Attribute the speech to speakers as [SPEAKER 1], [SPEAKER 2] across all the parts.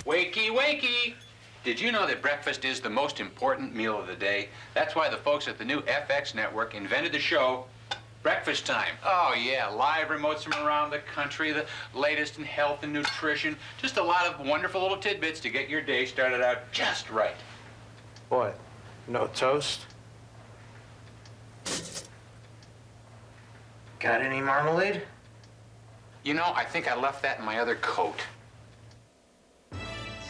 [SPEAKER 1] Wakey, wakey! Did you know that breakfast is the most important meal of the day? That's why the folks at the new FX network invented the show Breakfast Time. Oh, yeah, live remotes from around the country, the latest in health and nutrition. Just a lot of wonderful little tidbits to get your day started out just right.
[SPEAKER 2] What? No toast? Got any marmalade?
[SPEAKER 1] You know, I think I left that in my other coat.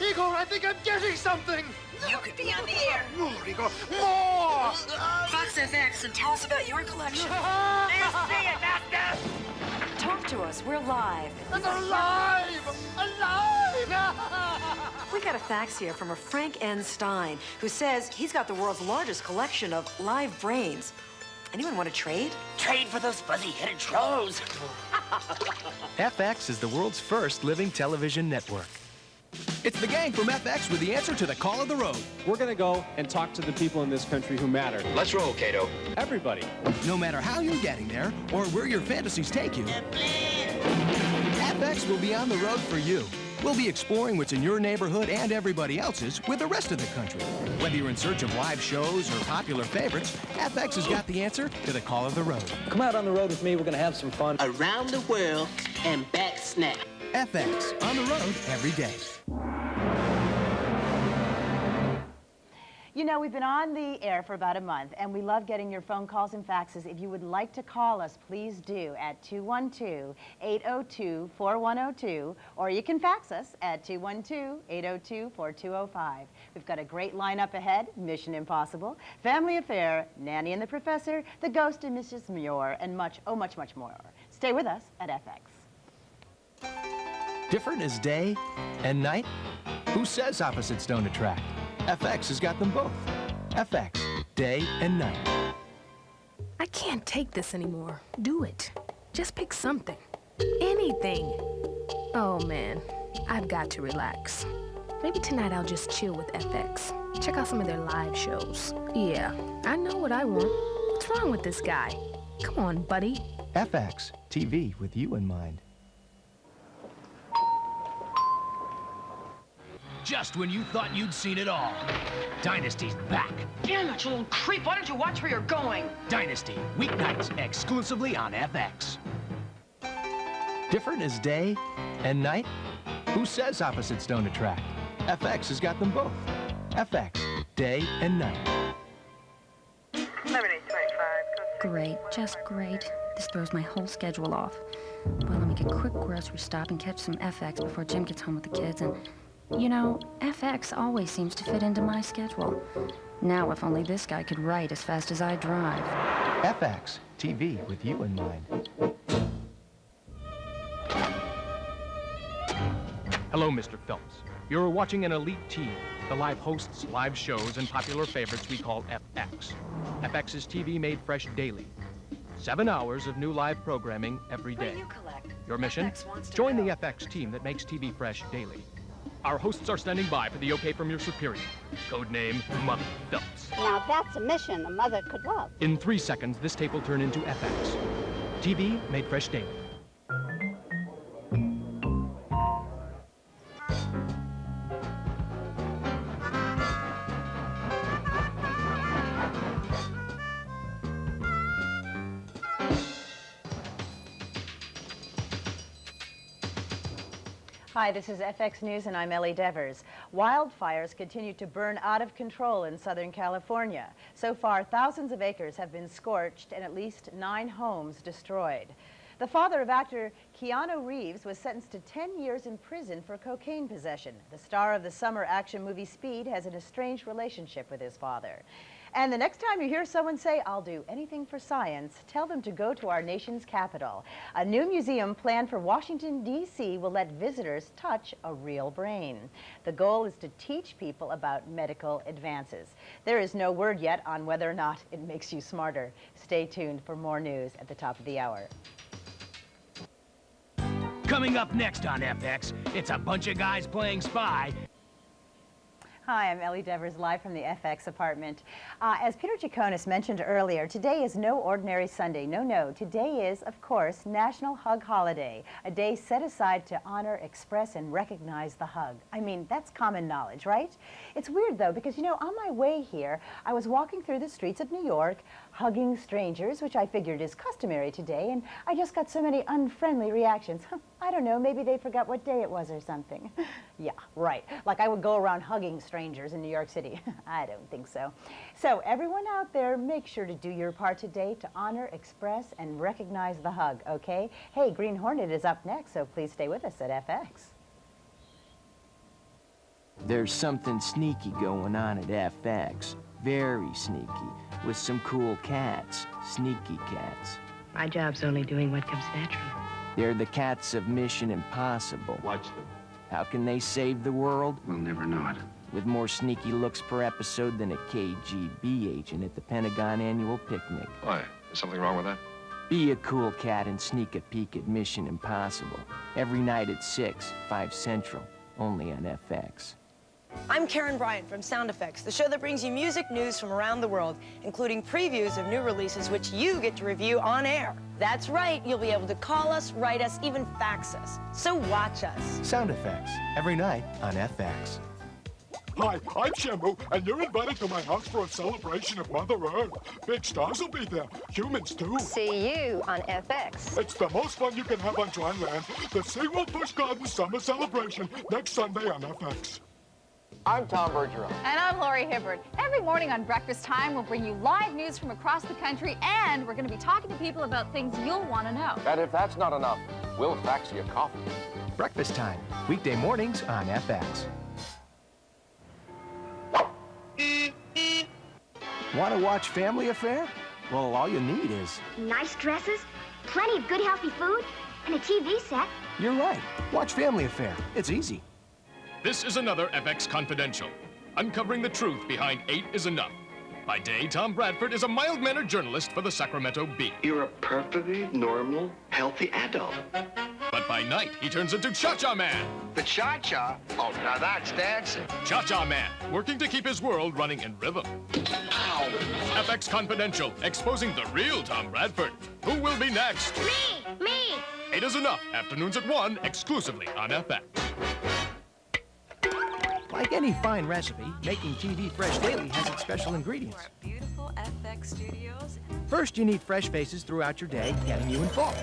[SPEAKER 3] Igor, I think I'm getting something!
[SPEAKER 4] You could be on the air.
[SPEAKER 3] More, Igor, more!
[SPEAKER 4] Fox FX and tell us about your collection.
[SPEAKER 3] See it, Master!
[SPEAKER 4] Talk to us. We're live.
[SPEAKER 3] It's alive! Alive!
[SPEAKER 4] We got a fax here from a Frank N. Stein, who says he's got the world's largest collection of live brains. Anyone want to trade?
[SPEAKER 5] Trade for those fuzzy-headed trolls.
[SPEAKER 6] FX is the world's first living television network. It's the gang from FX with the answer to the call of the road.
[SPEAKER 7] We're gonna go and talk to the people in this country who matter.
[SPEAKER 1] Let's roll, Cato.
[SPEAKER 7] Everybody.
[SPEAKER 6] No matter how you're getting there or where your fantasies take you, FX will be on the road for you. We'll be exploring what's in your neighborhood and everybody else's with the rest of the country. Whether you're in search of live shows or popular favorites, FX has got the answer to the call of the road.
[SPEAKER 8] Come out on the road with me. We're gonna have some fun.
[SPEAKER 5] Around the world and back snap.
[SPEAKER 6] FX, on the road every day.
[SPEAKER 9] You know, we've been on the air for about a month, and we love getting your phone calls and faxes. If you would like to call us, please do at 212-802-4102, or you can fax us at 212-802-4205. We've got a great lineup ahead: Mission Impossible, Family Affair, Nanny and the Professor, The Ghost and Mrs. Muir, and much, oh, much, much more. Stay with us at FX.
[SPEAKER 6] Different as day and night? Who says opposites don't attract? FX has got them both. FX, day and night.
[SPEAKER 10] I can't take this anymore. Do it. Just pick something. Anything. Oh, man. I've got to relax. Maybe tonight I'll just chill with FX. Check out some of their live shows. Yeah, I know what I want. What's wrong with this guy? Come on, buddy.
[SPEAKER 6] FX, TV with you in mind.
[SPEAKER 11] Just when you thought you'd seen it all, Dynasty's back.
[SPEAKER 4] Damn it, you little creep. Why don't you watch where you're going?
[SPEAKER 11] Dynasty, weeknights, exclusively on FX.
[SPEAKER 6] Different as day and night? Who says opposites don't attract? FX has got them both. FX, day and night.
[SPEAKER 12] Great, just great. This throws my whole schedule off. Well, let me get a quick grocery stop and catch some FX before Jim gets home with the kids. And, you know, FX always seems to fit into my schedule. Now, if only this guy could write as fast as I drive.
[SPEAKER 6] FX, TV with you in mind.
[SPEAKER 13] Hello, Mr. Phelps. You're watching an elite team. The live hosts, live shows, and popular favorites we call FX. FX is TV made fresh daily. 7 hours of new live programming every day. Your mission? Join the FX team that makes TV fresh daily. Our hosts are standing by for the okay from your superior. Codename Mother Phelps.
[SPEAKER 14] Now that's a mission a mother could love.
[SPEAKER 13] In 3 seconds, this tape will turn into FX. TV made fresh daily.
[SPEAKER 9] Hi, this is FX News and I'm Ellie Devers. Wildfires continue to burn out of control in Southern California. So far, thousands of acres have been scorched and at least 9 homes destroyed. The father of actor Keanu Reeves was sentenced to 10 years in prison for cocaine possession. The star of the summer action movie Speed has an estranged relationship with his father. And the next time you hear someone say, "I'll do anything for science," tell them to go to our nation's capital. A new museum planned for Washington, D.C. will let visitors touch a real brain. The goal is to teach people about medical advances. There is no word yet on whether or not it makes you smarter. Stay tuned for more news at the top of the hour.
[SPEAKER 11] Coming up next on FX, it's a bunch of guys playing spy.
[SPEAKER 9] Hi, I'm Ellie Devers, live from the FX apartment. As Peter Jaconis mentioned earlier, today is no ordinary Sunday. No. Today is, of course, National Hug Holiday, a day set aside to honor, express, and recognize the hug. I mean, that's common knowledge, right? It's weird, though, because, you know, on my way here, I was walking through the streets of New York, hugging strangers, which I figured is customary today, and I just got so many unfriendly reactions. I don't know, maybe they forgot what day it was or something. Yeah, right. Like I would go around hugging strangers in New York City. I don't think so. So everyone out there, make sure to do your part today to honor, express, and recognize the hug, okay? Hey, Green Hornet is up next, so please stay with us at FX.
[SPEAKER 15] There's something sneaky going on at FX. Very sneaky. With some cool cats. Sneaky cats.
[SPEAKER 16] My job's only doing what comes naturally.
[SPEAKER 15] They're the cats of Mission Impossible.
[SPEAKER 17] Watch them.
[SPEAKER 15] How can they save the world?
[SPEAKER 17] We'll never know it.
[SPEAKER 15] With more sneaky looks per episode than a KGB agent at the Pentagon annual picnic.
[SPEAKER 17] Why? Is something wrong with that?
[SPEAKER 15] Be a cool cat and sneak a peek at Mission Impossible. Every night at 6, 5 Central. Only on FX.
[SPEAKER 18] I'm Karen Bryant from Sound Effects, the show that brings you music news from around the world, including previews of new releases which you get to review on air. That's right, you'll be able to call us, write us, even fax us. So watch us.
[SPEAKER 6] Sound Effects, every night on FX.
[SPEAKER 19] Hi, I'm Shamu, and you're invited to my house for a celebration of Mother Earth. Big stars will be there, humans too.
[SPEAKER 20] See you on FX.
[SPEAKER 19] It's the most fun you can have on dry land. The Seawolf Busch Gardens Summer Celebration, next Sunday on FX.
[SPEAKER 21] I'm Tom Bergeron.
[SPEAKER 22] And I'm Lori Hibbert. Every morning on Breakfast Time, we'll bring you live news from across the country, and we're going to be talking to people about things you'll want to know.
[SPEAKER 21] And if that's not enough, we'll fax you coffee.
[SPEAKER 6] Breakfast Time, weekday mornings on FX. Want to watch Family Affair? Well, all you need is...
[SPEAKER 23] nice dresses, plenty of good healthy food, and a TV set.
[SPEAKER 6] You're right. Watch Family Affair. It's easy.
[SPEAKER 13] This is another FX Confidential, uncovering the truth behind 8 is Enough. By day, Tom Bradford is a mild-mannered journalist for the Sacramento Bee.
[SPEAKER 17] You're a perfectly normal, healthy adult.
[SPEAKER 13] But by night, he turns into Cha-Cha Man.
[SPEAKER 17] The Cha-Cha? Oh, now that's dancing.
[SPEAKER 13] Cha-Cha Man, working to keep his world running in rhythm.
[SPEAKER 17] Ow!
[SPEAKER 13] FX Confidential, exposing the real Tom Bradford. Who will be next?
[SPEAKER 23] Me!
[SPEAKER 13] 8 is Enough, afternoons at 1, exclusively on FX.
[SPEAKER 6] Like any fine recipe, making TV fresh daily has its special ingredients.
[SPEAKER 4] Beautiful FX studios.
[SPEAKER 6] First, you need fresh faces throughout your day, getting you involved.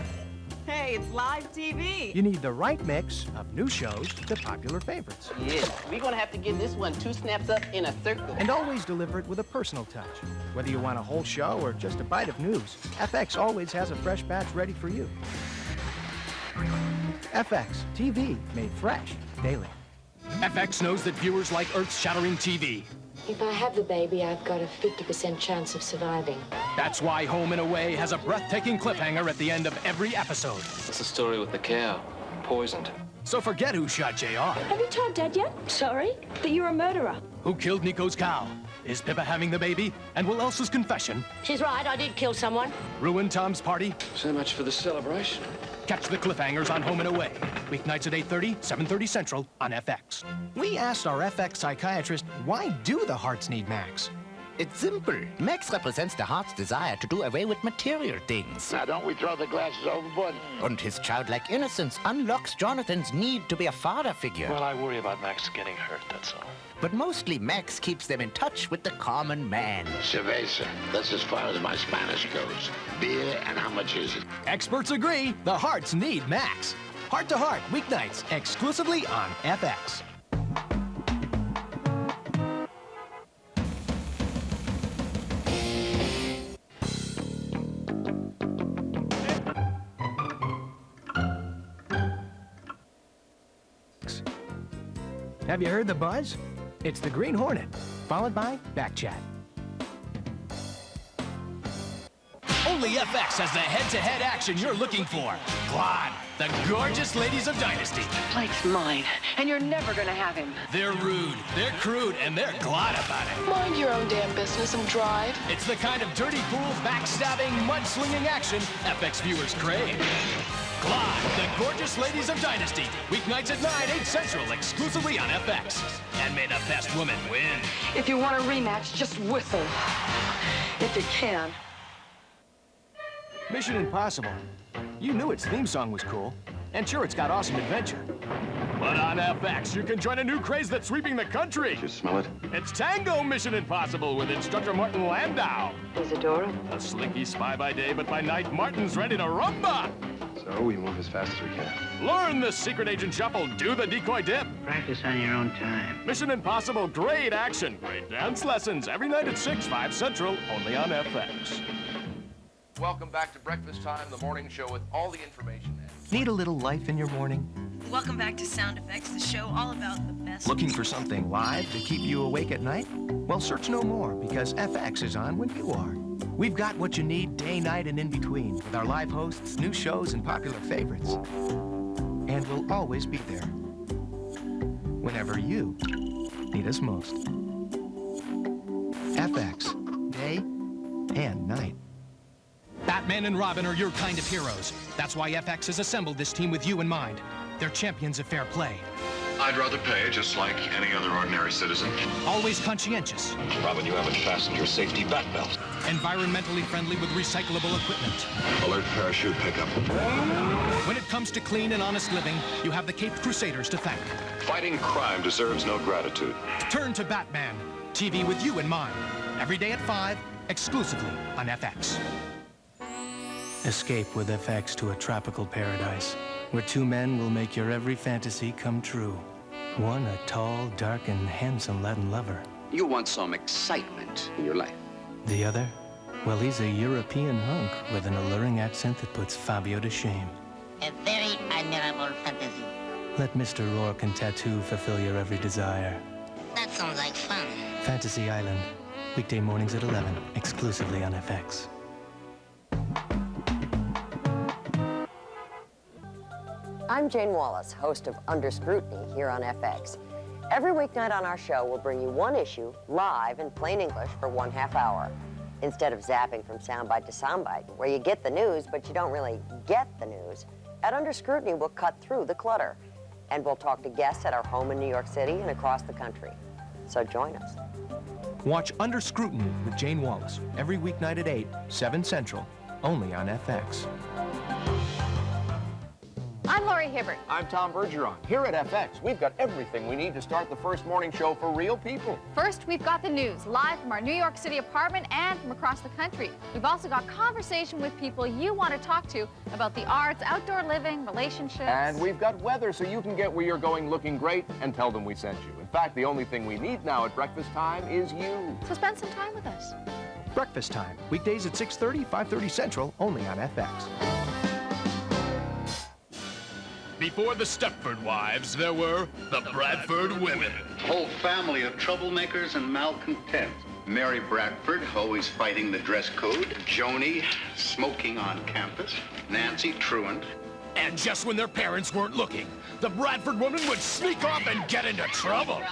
[SPEAKER 18] Hey, it's live TV.
[SPEAKER 6] You need the right mix of new shows to popular favorites.
[SPEAKER 5] Yeah, we're gonna have to get this one 2 snaps up in a circle.
[SPEAKER 6] And always deliver it with a personal touch. Whether you want a whole show or just a bite of news, FX always has a fresh batch ready for you. FX TV, made fresh daily.
[SPEAKER 13] FX knows that viewers like earth-shattering TV.
[SPEAKER 24] If I have the baby, I've got a 50% chance of surviving.
[SPEAKER 13] That's why Home and Away has a breathtaking cliffhanger at the end of every episode.
[SPEAKER 25] What's the story with the cow? Poisoned.
[SPEAKER 13] So forget who shot JR.
[SPEAKER 24] Have you told Dad yet? Sorry, that you're a murderer.
[SPEAKER 13] Who killed Nico's cow? Is Pippa having the baby? And will Elsa's confession
[SPEAKER 24] She's right, I did kill someone.
[SPEAKER 13] ruin Tom's party?
[SPEAKER 25] So much for the celebration.
[SPEAKER 13] Catch the cliffhangers on Home and Away. Weeknights at 8:30, 7:30 Central on FX.
[SPEAKER 6] We asked our FX psychiatrist, why do the hearts need Max?
[SPEAKER 26] It's simple. Max represents the heart's desire to do away with material things.
[SPEAKER 3] Now, don't we throw the glasses overboard?
[SPEAKER 26] And his childlike innocence unlocks Jonathan's need to be a father figure.
[SPEAKER 25] Well, I worry about Max getting hurt, that's all.
[SPEAKER 26] But mostly Max keeps them in touch with the common man.
[SPEAKER 3] Cerveza. That's as far as my Spanish goes. Beer, and how much is it?
[SPEAKER 6] Experts agree, the hearts need Max. Heart to Heart, weeknights, exclusively on FX. Have you heard the buzz? It's the Green Hornet, followed by Backchat.
[SPEAKER 11] Only FX has the head-to-head action you're looking for. Glad, the gorgeous ladies of Dynasty.
[SPEAKER 16] Blake's mine, and you're never gonna have him.
[SPEAKER 11] They're rude, they're crude, and they're glad about it.
[SPEAKER 16] Mind your own damn business and drive.
[SPEAKER 11] It's the kind of dirty pool, backstabbing, mudslinging action FX viewers crave. Glide, the gorgeous ladies of Dynasty. Weeknights at 9, 8 Central, exclusively on FX. And may the best woman win.
[SPEAKER 16] If you want a rematch, just whistle. If you can.
[SPEAKER 6] Mission Impossible. You knew its theme song was cool. And sure, it's got awesome adventure.
[SPEAKER 11] But on FX, you can join a new craze that's sweeping the country.
[SPEAKER 17] You smell it?
[SPEAKER 11] It's Tango Mission Impossible with instructor Martin Landau.
[SPEAKER 16] He's adorable.
[SPEAKER 11] A slinky spy by day, but by night, Martin's ready to rumba.
[SPEAKER 17] So we move as fast as we can.
[SPEAKER 11] Learn the secret agent shuffle, do the decoy dip.
[SPEAKER 1] Practice on your own time.
[SPEAKER 11] Mission Impossible, great action, great dance lessons. Every night at 6, 5 Central, only on FX.
[SPEAKER 21] Welcome back to Breakfast Time, the morning show with all the information.
[SPEAKER 6] Need a little life in your morning?
[SPEAKER 18] Welcome back to Sound Effects, the show all about the best.
[SPEAKER 6] Looking for something live to keep you awake at night? Well, search no more, because FX is on when you are. We've got what you need day, night, and in between, with our live hosts, new shows, and popular favorites. And we'll always be there, whenever you need us most. FX, day and night.
[SPEAKER 13] Batman and Robin are your kind of heroes. That's why FX has assembled this team with you in mind. They're champions of fair play.
[SPEAKER 2] I'd rather pay just like any other ordinary citizen.
[SPEAKER 13] Always conscientious.
[SPEAKER 2] Robin, you haven't fastened your safety bat belt.
[SPEAKER 13] Environmentally friendly with recyclable equipment.
[SPEAKER 2] Alert parachute pickup.
[SPEAKER 13] When it comes to clean and honest living, you have the Caped Crusaders to thank.
[SPEAKER 2] Fighting crime deserves no gratitude.
[SPEAKER 13] Turn to Batman. TV with you in mind. Every day at 5, exclusively on FX.
[SPEAKER 7] Escape with FX to a tropical paradise, where two men will make your every fantasy come true. One, a tall, dark, and handsome Latin lover.
[SPEAKER 8] You want some excitement in your life.
[SPEAKER 7] The other? Well, he's a European hunk with an alluring accent that puts Fabio to shame.
[SPEAKER 10] A very admirable fantasy.
[SPEAKER 7] Let Mr. Rourke and Tattoo fulfill your every desire.
[SPEAKER 10] That sounds like fun.
[SPEAKER 7] Fantasy Island, weekday mornings at 11, exclusively on FX.
[SPEAKER 12] I'm Jane Wallace, host of Under Scrutiny here on FX. Every weeknight on our show, we'll bring you one issue live in plain English for 1/2 hour. Instead of zapping from soundbite to soundbite, where you get the news, but you don't really get the news, at Under Scrutiny, we'll cut through the clutter. And we'll talk to guests at our home in New York City and across the country. So join us.
[SPEAKER 6] Watch Under Scrutiny with Jane Wallace every weeknight at 8, 7 Central, only on FX.
[SPEAKER 22] I'm Lori Hibbert.
[SPEAKER 21] I'm Tom Bergeron. Here at FX, we've got everything we need to start the first morning show for real people.
[SPEAKER 22] First, we've got the news, live from our New York City apartment and from across the country. We've also got conversation with people you want to talk to about the arts, outdoor living, relationships.
[SPEAKER 21] And we've got weather so you can get where you're going looking great and tell them we sent you. In fact, the only thing we need now at breakfast time is you.
[SPEAKER 22] So spend some time with us.
[SPEAKER 6] Breakfast Time, weekdays at 6:30, 5:30 Central, only on FX.
[SPEAKER 11] Before the Stepford wives, there were the Bradford women.
[SPEAKER 27] Whole family of troublemakers and malcontents. Mary Bradford, always fighting the dress code. Joni, smoking on campus. Nancy Truant.
[SPEAKER 11] And just when their parents weren't looking, the Bradford woman would sneak off and get into trouble.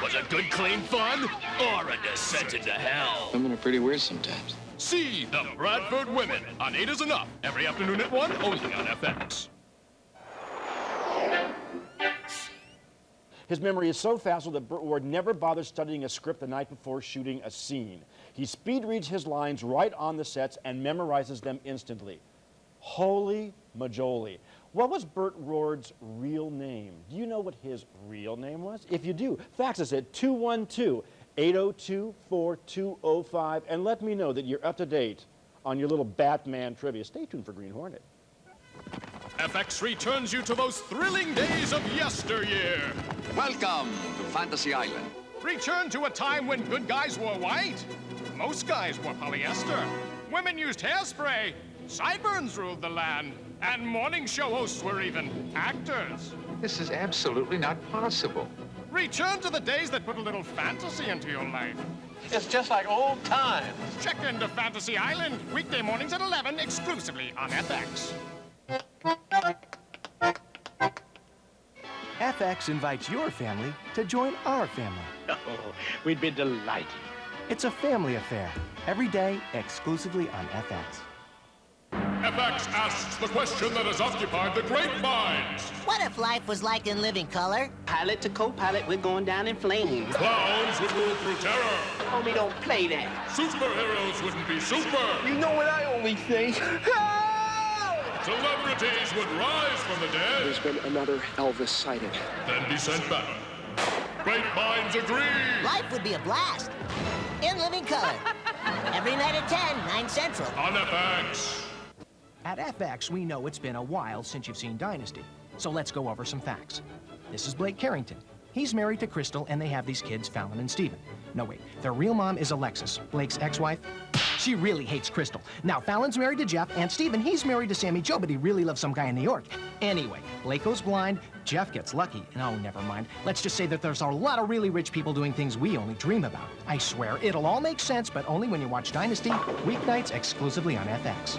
[SPEAKER 11] Was it good, clean fun or a descent into hell?
[SPEAKER 25] Women are pretty weird sometimes.
[SPEAKER 11] See the Bradford women on 8 is Enough every afternoon at 1, only on FX.
[SPEAKER 28] His memory is so facile that Burt Ward never bothers studying a script the night before shooting a scene. He speed reads his lines right on the sets and memorizes them instantly. Holy majoli. What was Burt Ward's real name? Do you know what his real name was? If you do, fax us at 212-802-4205 and let me know that you're up to date on your little Batman trivia. Stay tuned for Green Hornet.
[SPEAKER 11] FX returns you to those thrilling days of yesteryear.
[SPEAKER 21] Welcome to Fantasy Island.
[SPEAKER 11] Return to a time when good guys wore white. Most guys wore polyester. Women used hairspray. Sideburns ruled the land. And morning show hosts were even actors.
[SPEAKER 25] This is absolutely not possible.
[SPEAKER 11] Return to the days that put a little fantasy into your life.
[SPEAKER 25] It's just like old times.
[SPEAKER 11] Check into Fantasy Island, weekday mornings at 11, exclusively on FX.
[SPEAKER 6] FX invites your family to join our family.
[SPEAKER 25] Oh, we'd be delighted.
[SPEAKER 6] It's a family affair. Every day, exclusively on FX.
[SPEAKER 11] FX asks the question that has occupied the great minds.
[SPEAKER 4] What if life was like in living color?
[SPEAKER 5] Pilot to co-pilot, we're going down in flames.
[SPEAKER 11] Clowns would rule through terror.
[SPEAKER 5] Homie, don't play that.
[SPEAKER 11] Superheroes wouldn't be super.
[SPEAKER 5] You know what I only think?
[SPEAKER 11] Celebrities would rise from the dead.
[SPEAKER 25] There's been another Elvis sighting.
[SPEAKER 11] Then be sent back. Great minds agree.
[SPEAKER 4] Life would be a blast. In living color. Every night at 10, 9 Central.
[SPEAKER 11] On FX.
[SPEAKER 6] At FX, we know it's been a while since you've seen Dynasty, so let's go over some facts. This is Blake Carrington. He's married to Crystal, and they have these kids, Fallon and Steven. No, wait, their real mom is Alexis, Blake's ex-wife. She really hates Crystal. Now, Fallon's married to Jeff, and Steven, he's married to Sammy Joe, but he really loves some guy in New York. Anyway, Blake goes blind, Jeff gets lucky, and oh, never mind. Let's just say that there's a lot of really rich people doing things we only dream about. I swear, it'll all make sense, but only when you watch Dynasty, weeknights exclusively on FX.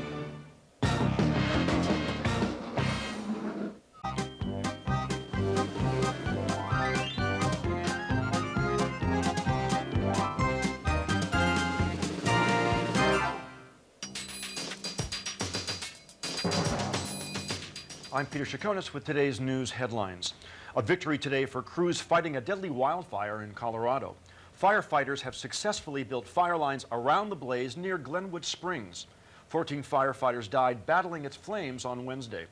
[SPEAKER 28] I'm Peter Chaconis with today's news headlines. A victory today for crews fighting a deadly wildfire in Colorado. Firefighters have successfully built fire lines around the blaze near Glenwood Springs. 14 firefighters died battling its flames on Wednesday.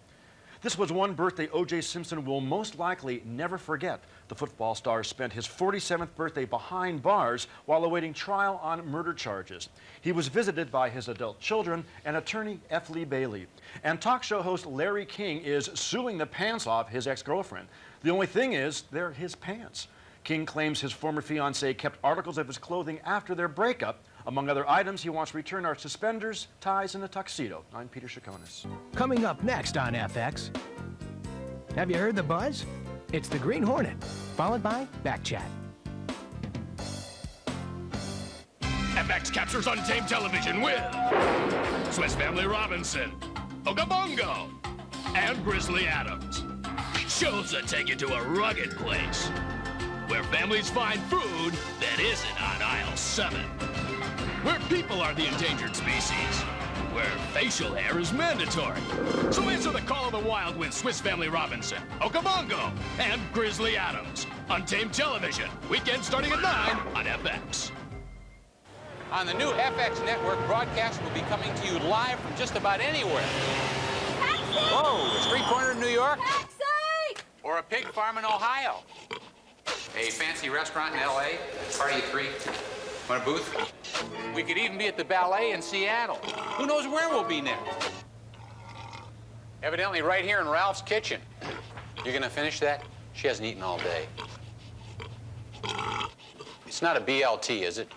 [SPEAKER 28] This was one birthday O.J. Simpson will most likely never forget. The football star spent his 47th birthday behind bars while awaiting trial on murder charges. He was visited by his adult children and attorney F. Lee Bailey. And talk show host Larry King is suing the pants off his ex-girlfriend. The only thing is, they're his pants. King claims his former fiancée kept articles of his clothing after their breakup. Among other items, he wants to return our suspenders, ties, and a tuxedo. I'm Peter Chaconis.
[SPEAKER 6] Coming up next on FX, have you heard the buzz? It's the Green Hornet, followed by Back Chat.
[SPEAKER 11] FX captures Untamed Television with Swiss Family Robinson, Ooga Bongo, and Grizzly Adams. Shows that take you to a rugged place where families find food that isn't on aisle 7. Where people are the endangered species. Where facial hair is mandatory. So answer the call of the wild with Swiss Family Robinson, Ooga Bongo, and Grizzly Adams. Untamed Television, weekend starting at 9 on FX.
[SPEAKER 9] On the new FX network, broadcast will be coming to you live from just about anywhere.
[SPEAKER 22] Taxi!
[SPEAKER 9] Whoa, a street corner in New York?
[SPEAKER 22] Taxi!
[SPEAKER 9] Or a pig farm in Ohio. A fancy restaurant in LA, party of 3. Want a booth? We could even be at the ballet in Seattle. Who knows where we'll be next? Evidently right here in Ralph's kitchen. You're gonna finish that? She hasn't eaten all day. It's not a BLT, is it?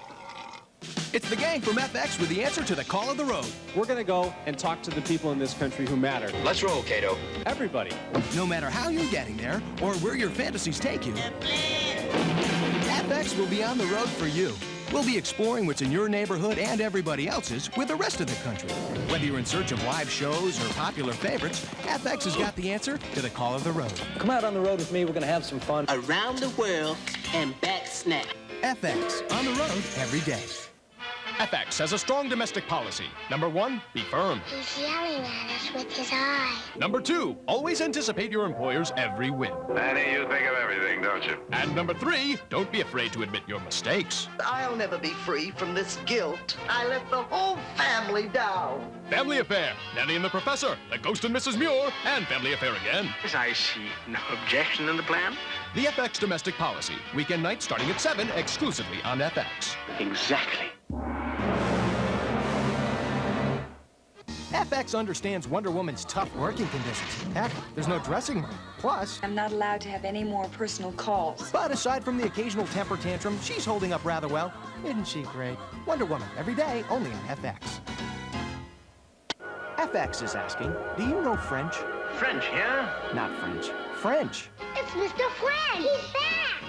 [SPEAKER 6] It's the gang from FX with the answer to the call of the road.
[SPEAKER 14] We're gonna go and talk to the people in this country who matter.
[SPEAKER 25] Let's roll, Cato.
[SPEAKER 14] Everybody.
[SPEAKER 6] No matter how you're getting there or where your fantasies take you, FX will be on the road for you. We'll be exploring what's in your neighborhood and everybody else's with the rest of the country. Whether you're in search of live shows or popular favorites, FX has got the answer to the call of the road.
[SPEAKER 14] Come out on the road with me. We're gonna have some fun.
[SPEAKER 5] Around the world and back snap.
[SPEAKER 6] FX, on the road every day.
[SPEAKER 13] FX has a strong domestic policy. Number 1, be firm.
[SPEAKER 15] He's yelling at us with his eye.
[SPEAKER 13] Number 2, always anticipate your employer's every win.
[SPEAKER 2] Manny, you think of everything, don't you?
[SPEAKER 13] And number 3, don't be afraid to admit your mistakes.
[SPEAKER 19] I'll never be free from this guilt. I let the whole family down.
[SPEAKER 13] Family Affair, Nanny and the Professor, The Ghost and Mrs. Muir, and Family Affair again.
[SPEAKER 1] I see no objection in the plan.
[SPEAKER 13] The FX Domestic Policy, weekend night starting at 7, exclusively on FX.
[SPEAKER 1] Exactly.
[SPEAKER 6] FX understands Wonder Woman's tough working conditions. Heck, there's no dressing room. Plus,
[SPEAKER 24] I'm not allowed to have any more personal calls.
[SPEAKER 6] But aside from the occasional temper tantrum, she's holding up rather well. Isn't she great? Wonder Woman, every day, only on FX. FX is asking, do you know French?
[SPEAKER 1] French, yeah?
[SPEAKER 6] Not French. French.
[SPEAKER 15] It's Mr. French. He's back.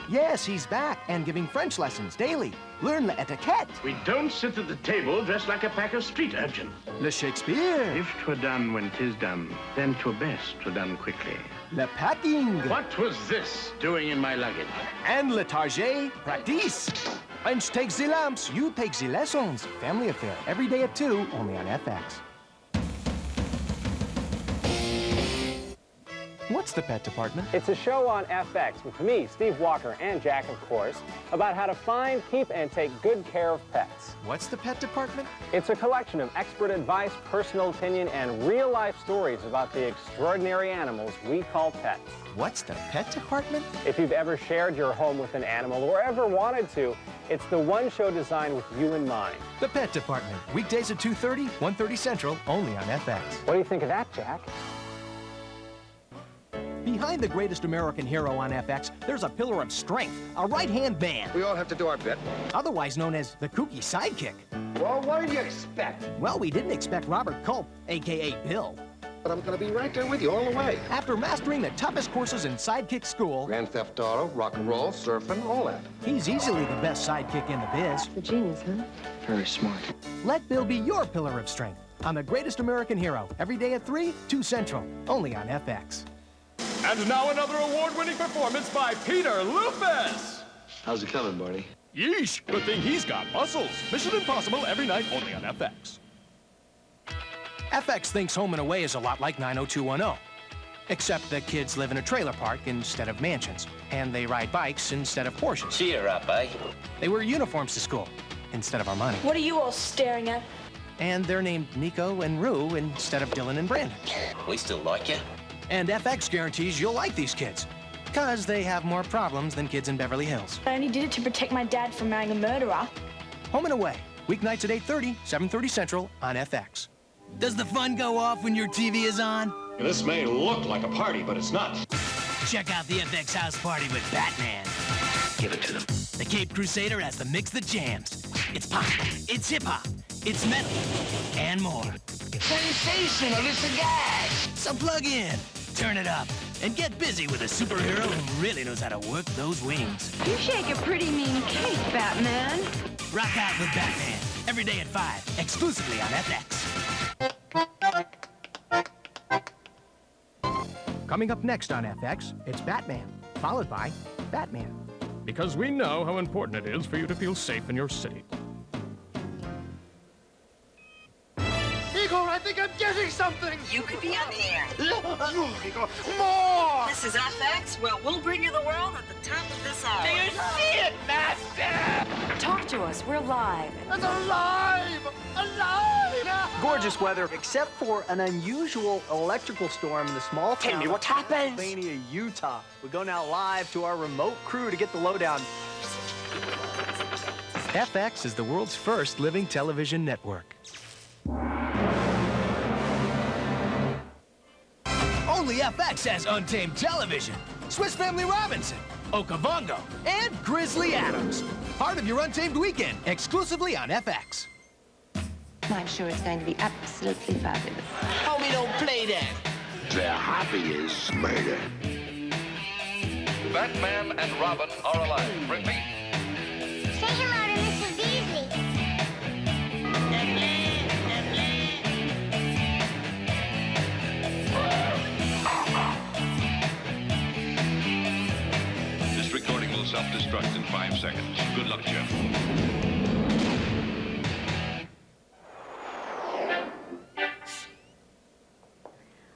[SPEAKER 6] Yes, he's back and giving French lessons daily. Learn the etiquette.
[SPEAKER 1] We don't sit at the table dressed like a pack of street urchins.
[SPEAKER 6] Le Shakespeare.
[SPEAKER 1] If 'twere done when 'tis done, then 'twere best 'twere done quickly.
[SPEAKER 6] Le packing.
[SPEAKER 1] What was this doing in my luggage?
[SPEAKER 6] And le target, practice. French takes the lamps, you take the lessons. Family Affair, every day at 2, only on FX.
[SPEAKER 7] What's the Pet Department?
[SPEAKER 14] It's a show on FX with me, Steve Walker, and Jack, of course, about how to find, keep, and take good care of pets.
[SPEAKER 7] What's the Pet Department?
[SPEAKER 14] It's a collection of expert advice, personal opinion, and real-life stories about the extraordinary animals we call pets.
[SPEAKER 7] What's the Pet Department?
[SPEAKER 14] If you've ever shared your home with an animal or ever wanted to, it's the one show designed with you in mind.
[SPEAKER 7] The Pet Department. Weekdays at 2:30, 1:30 Central, only on FX.
[SPEAKER 14] What do you think of that, Jack?
[SPEAKER 13] Behind the greatest American hero on FX, there's a pillar of strength, a right-hand man.
[SPEAKER 3] We all have to do our bit.
[SPEAKER 13] Otherwise known as the kooky sidekick.
[SPEAKER 3] Well, what did you expect?
[SPEAKER 13] Well, we didn't expect Robert Culp, a.k.a. Bill.
[SPEAKER 3] But I'm going to be right there with you all the way.
[SPEAKER 13] After mastering the toughest courses in sidekick school...
[SPEAKER 3] Grand Theft Auto, rock and roll, surfing, all that.
[SPEAKER 13] He's easily the best sidekick in the biz.
[SPEAKER 24] A genius, huh?
[SPEAKER 3] Very smart.
[SPEAKER 13] Let Bill be your pillar of strength on the greatest American hero, every day at 3, 2 Central, only on FX.
[SPEAKER 11] And now another award-winning performance by Peter Lupus.
[SPEAKER 3] How's it coming, Barney?
[SPEAKER 11] Yeesh, good thing he's got muscles. Mission Impossible every night only on FX.
[SPEAKER 13] FX thinks Home and Away is a lot like 90210. Except the kids live in a trailer park instead of mansions, and they ride bikes instead of Porsches.
[SPEAKER 5] Cheer up, eh?
[SPEAKER 13] They wear uniforms to school instead of our money.
[SPEAKER 8] What are you all staring at?
[SPEAKER 13] And they're named Nico and Rue instead of Dylan and Brandon.
[SPEAKER 5] We still like you.
[SPEAKER 13] And FX guarantees you'll like these kids, because they have more problems than kids in Beverly Hills.
[SPEAKER 8] I only did it to protect my dad from marrying a murderer.
[SPEAKER 13] Home and Away, weeknights at 8:30, 7:30 Central on FX. Does the fun go off when your TV is on?
[SPEAKER 11] This may look like a party, but it's not.
[SPEAKER 13] Check out the FX house party with Batman.
[SPEAKER 5] Give it to them.
[SPEAKER 13] The Cape Crusader has the mix that jams. It's pop, it's hip-hop, it's metal, and more.
[SPEAKER 5] Sensational, it's a guy.
[SPEAKER 13] So plug in, turn it up, and get busy with a superhero who really knows how to work those wings.
[SPEAKER 8] You shake a pretty mean cake, Batman.
[SPEAKER 13] Rock out with Batman, every day at 5, exclusively on FX. Coming up next on FX, it's Batman, followed by Batman.
[SPEAKER 11] Because we know how important it is for you to feel safe in your city.
[SPEAKER 3] Igor, I think I'm getting something!
[SPEAKER 16] You could be on the air.
[SPEAKER 3] Igor, more!
[SPEAKER 16] This is FX. Well, we'll bring you the world at the top of this hour.
[SPEAKER 3] Do you see it, Master?
[SPEAKER 8] Talk to us. We're live.
[SPEAKER 3] It's alive! Alive!
[SPEAKER 17] Gorgeous weather, except for an unusual electrical storm in the small town.
[SPEAKER 3] Tell me what happened!
[SPEAKER 17] Pennsylvania, Utah. We go now live to our remote crew to get the lowdown.
[SPEAKER 7] FX is the world's first living television network.
[SPEAKER 13] Only FX has Untamed Television, Swiss Family Robinson, Okavongo, and Grizzly Adams. Part of your Untamed weekend, exclusively on FX.
[SPEAKER 24] I'm sure it's going to be absolutely fabulous.
[SPEAKER 5] Homie, don't play that.
[SPEAKER 3] Their hobby is murder.
[SPEAKER 2] Batman and Robin are alive. Repeat.
[SPEAKER 15] Say hello to Mrs. Beasley.
[SPEAKER 2] This recording will self-destruct in 5 seconds. Good luck, Jeff.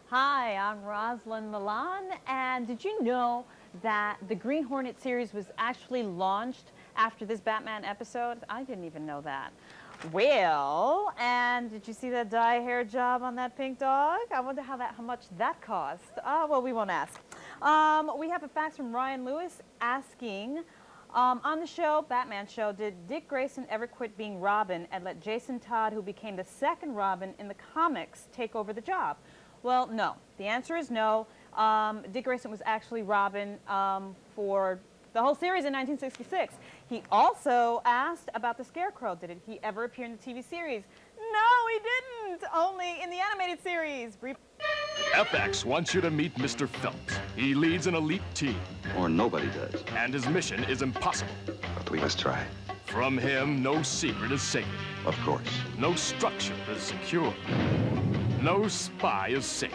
[SPEAKER 18] Hi, I'm Rosalind Milan, and did you know that the Green Hornet series was actually launched after this Batman episode? I didn't even know that. Well, and did you see that dye hair job on that pink dog? I wonder how much that cost. Well, we won't ask. We have a fax from Ryan Lewis asking, on the show, Batman show, did Dick Grayson ever quit being Robin and let Jason Todd, who became the second Robin in the comics, take over the job? Well, no. The answer is no. Dick Grayson was actually Robin for the whole series in 1966. He also asked about the Scarecrow. Did he ever appear in the TV series? No, he didn't. Only in the animated series.
[SPEAKER 11] FX wants you to meet Mr. Phelps. He leads an elite team.
[SPEAKER 3] Or nobody does.
[SPEAKER 11] And his mission is impossible.
[SPEAKER 3] But we must try.
[SPEAKER 11] From him, no secret is sacred.
[SPEAKER 3] Of course.
[SPEAKER 11] No structure is secure. No spy is safe.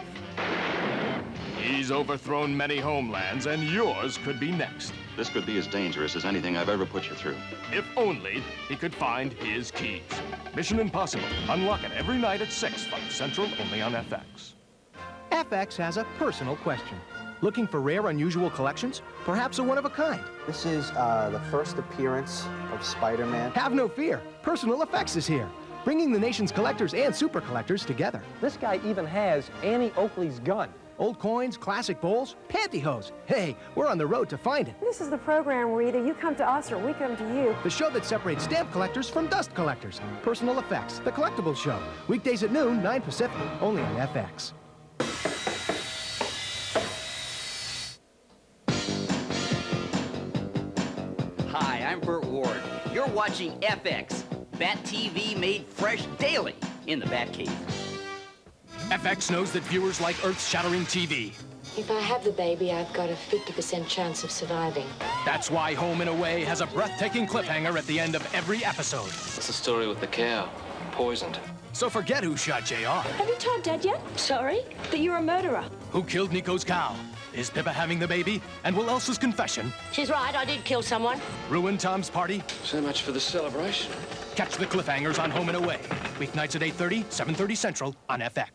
[SPEAKER 11] He's overthrown many homelands, and yours could be next.
[SPEAKER 3] This could be as dangerous as anything I've ever put you through.
[SPEAKER 11] If only he could find his keys. Mission Impossible. Unlock it every night at 6, 5 Central, only on FX.
[SPEAKER 7] FX has a personal question.
[SPEAKER 6] Looking for rare, unusual collections? Perhaps a one-of-a-kind?
[SPEAKER 17] This is the first appearance of Spider-Man.
[SPEAKER 6] Have no fear. Personal Effects is here, bringing the nation's collectors and super collectors together.
[SPEAKER 14] This guy even has Annie Oakley's gun.
[SPEAKER 6] Old coins, classic bowls, pantyhose. Hey, we're on the road to find it.
[SPEAKER 4] This is the program where either you come to us or we come to you.
[SPEAKER 6] The show that separates stamp collectors from dust collectors. Personal Effects, the collectibles show. Weekdays at noon, 9 Pacific, only on FX.
[SPEAKER 10] Hi, I'm Burt Ward. You're watching FX, Bat TV made fresh daily in the Batcave.
[SPEAKER 13] FX knows that viewers like earth-shattering TV.
[SPEAKER 24] If I have the baby, I've got a 50% chance of surviving.
[SPEAKER 13] That's why Home and Away has a breathtaking cliffhanger at the end of every episode.
[SPEAKER 12] It's the story with the cow, poisoned.
[SPEAKER 13] So forget who shot JR.
[SPEAKER 8] Have you told Dad yet? Sorry? That you're a murderer.
[SPEAKER 13] Who killed Nico's cow? Is Pippa having the baby? And will Elsa's confession
[SPEAKER 24] She's right, I did kill someone.
[SPEAKER 13] ruin Tom's party?
[SPEAKER 12] So much for the celebration.
[SPEAKER 13] Catch the cliffhangers on Home and Away. Weeknights at 8:30, 7:30 Central on FX.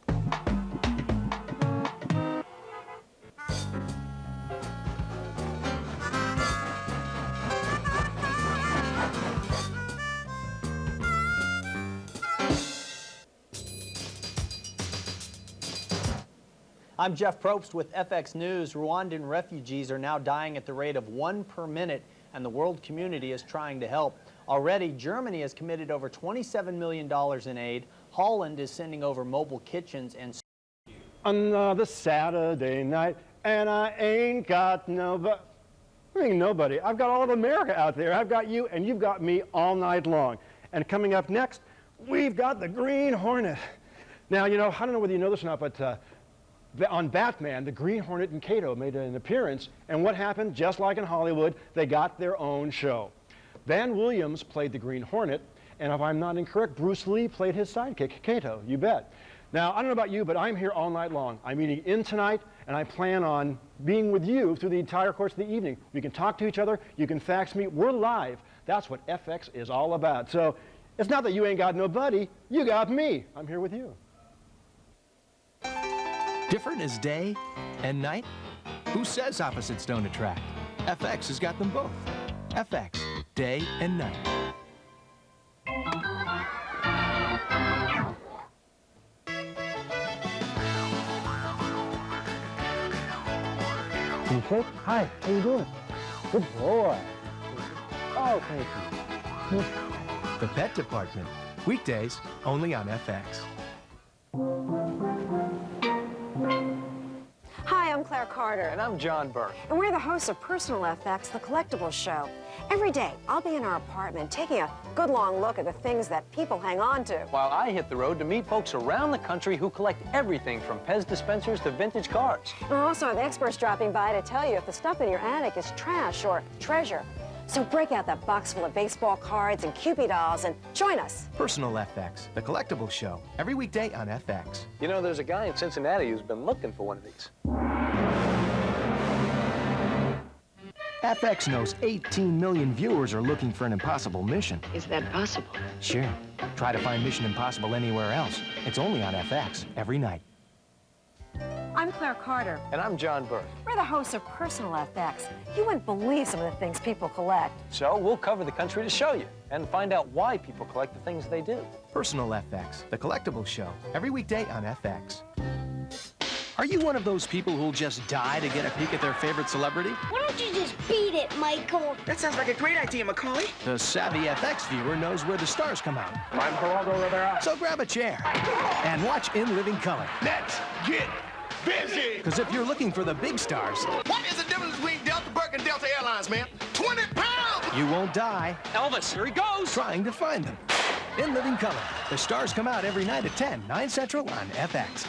[SPEAKER 17] I'm Jeff Probst with FX News. Rwandan refugees are now dying at the rate of 1 per minute, and the world community is trying to help. Already, Germany has committed over $27 million in aid. Holland is sending over mobile kitchens and...
[SPEAKER 28] Another Saturday night, and I ain't got nobody. I mean, nobody. I've got all of America out there. I've got you, and you've got me all night long. And coming up next, we've got the Green Hornet. Now, you know, I don't know whether you know this or not, but on Batman, the Green Hornet and Kato made an appearance, and what happened? Just like in Hollywood, they got their own show. Van Williams played the Green Hornet, and if I'm not incorrect, Bruce Lee played his sidekick, Kato, you bet. Now, I don't know about you, but I'm here all night long. I'm eating in tonight, and I plan on being with you through the entire course of the evening. We can talk to each other, you can fax me, we're live. That's what FX is all about. So, it's not that you ain't got nobody, you got me. I'm here with you.
[SPEAKER 6] Different as day and night? Who says opposites don't attract? FX has got them both. FX, day and night.
[SPEAKER 28] Can you shake? Hi, how you doing? Good boy. Oh, thank you.
[SPEAKER 6] The Pet Department. Weekdays, only on FX.
[SPEAKER 4] Hi, I'm Claire Carter.
[SPEAKER 14] And I'm John Burke.
[SPEAKER 4] And we're the hosts of Personal FX, the collectibles show. Every day, I'll be in our apartment taking a good long look at the things that people hang on to.
[SPEAKER 14] While I hit the road to meet folks around the country who collect everything from Pez dispensers to vintage cars.
[SPEAKER 4] And we'll also have experts dropping by to tell you if the stuff in your attic is trash or treasure. So break out that box full of baseball cards and Cupid dolls and join us.
[SPEAKER 6] Personal FX, the collectibles show. Every weekday on FX.
[SPEAKER 14] You know, there's a guy in Cincinnati who's been looking for one of these.
[SPEAKER 6] FX knows 18 million viewers are looking for an impossible mission.
[SPEAKER 24] Is that possible?
[SPEAKER 6] Sure. Try to find Mission Impossible anywhere else. It's only on FX every night.
[SPEAKER 4] I'm Claire Carter.
[SPEAKER 14] And I'm John Burke.
[SPEAKER 4] We're the hosts of Personal FX. You wouldn't believe some of the things people collect.
[SPEAKER 14] So we'll cover the country to show you and find out why people collect the things they do.
[SPEAKER 6] Personal FX, the collectibles show. Every weekday on FX. Are you one of those people who'll just die to get a peek at their favorite celebrity?
[SPEAKER 15] Why don't you just beat it, Michael?
[SPEAKER 20] That sounds like a great idea, Macaulay.
[SPEAKER 6] The savvy FX viewer knows where the stars come out.
[SPEAKER 28] I'm Geraldo Rivera.
[SPEAKER 6] So grab a chair and watch in living color.
[SPEAKER 3] Let's get busy.
[SPEAKER 6] Because if you're looking for the big stars...
[SPEAKER 3] What is the difference between Delta Burke and Delta Airlines, man? 20 pounds!
[SPEAKER 6] You won't die.
[SPEAKER 14] Elvis, here he goes!
[SPEAKER 6] Trying to find them. In living color. The stars come out every night at 10, 9 Central on FX.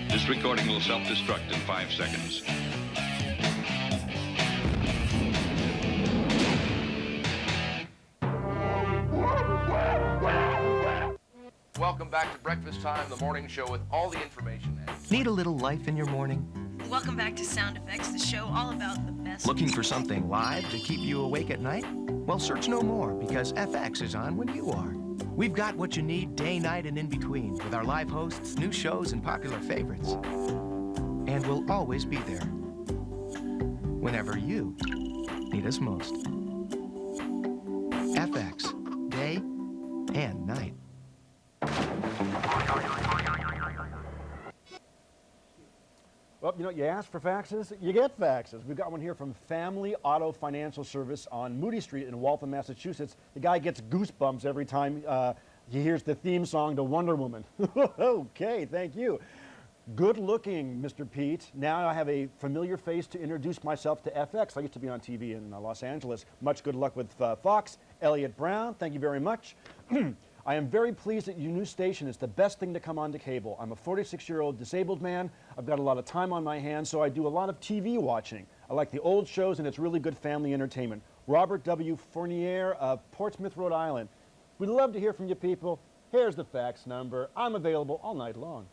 [SPEAKER 2] This recording will self-destruct in 5 seconds.
[SPEAKER 9] welcome back to Breakfast Time, the morning show with all the information.
[SPEAKER 6] Need a little life in your morning?
[SPEAKER 16] Welcome back to Sound Effects, the show all about the best.
[SPEAKER 6] Looking for something live to keep you awake at night? Well, search no more, because FX is on when you are. We've got what you need day, night, and in between with our live hosts, new shows, and popular favorites. And we'll always be there whenever you need us most. FX, day and night.
[SPEAKER 28] Well, you know, you ask for faxes, you get faxes. We've got one here from Family Auto Financial Service on Moody Street in Waltham, Massachusetts. The guy gets goosebumps every time he hears the theme song to Wonder Woman. Okay, thank you. Good looking, Mr. Pete. Now I have a familiar face to introduce myself to FX. I used to be on TV in Los Angeles. Much good luck with Fox. Elliot Brown, thank you very much. I am very pleased that your new station is the best thing to come onto cable. I'm a 46-year-old disabled man. I've got a lot of time on my hands, so I do a lot of TV watching. I like the old shows, and it's really good family entertainment. Robert W. Fournier of Portsmouth, Rhode Island. We'd love to hear from you people. Here's the fax number. I'm available all night long.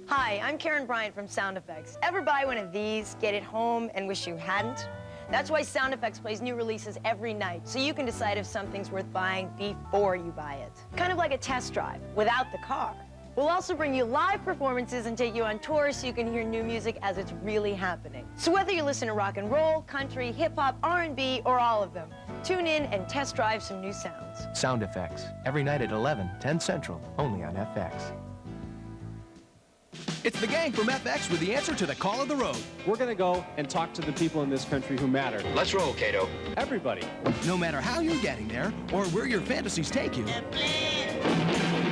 [SPEAKER 19] Hi, I'm Karen Bryant from Sound Effects. Ever buy one of these, get it home, and wish you hadn't? That's why Sound Effects plays new releases every night, so you can decide if something's worth buying before you buy it. Kind of like a test drive, without the car. We'll also bring you live performances and take you on tour so you can hear new music as it's really happening. So whether you listen to rock and roll, country, hip-hop, R&B, or all of them, tune in and test drive some new sounds.
[SPEAKER 6] Sound Effects, every night at 11, 10 Central, only on FX.
[SPEAKER 13] It's the gang from FX with the answer to the call of the road.
[SPEAKER 14] We're going to go and talk to the people in this country who matter.
[SPEAKER 9] Let's roll, Cato.
[SPEAKER 14] Everybody.
[SPEAKER 13] No matter how you're getting there or where your fantasies take you,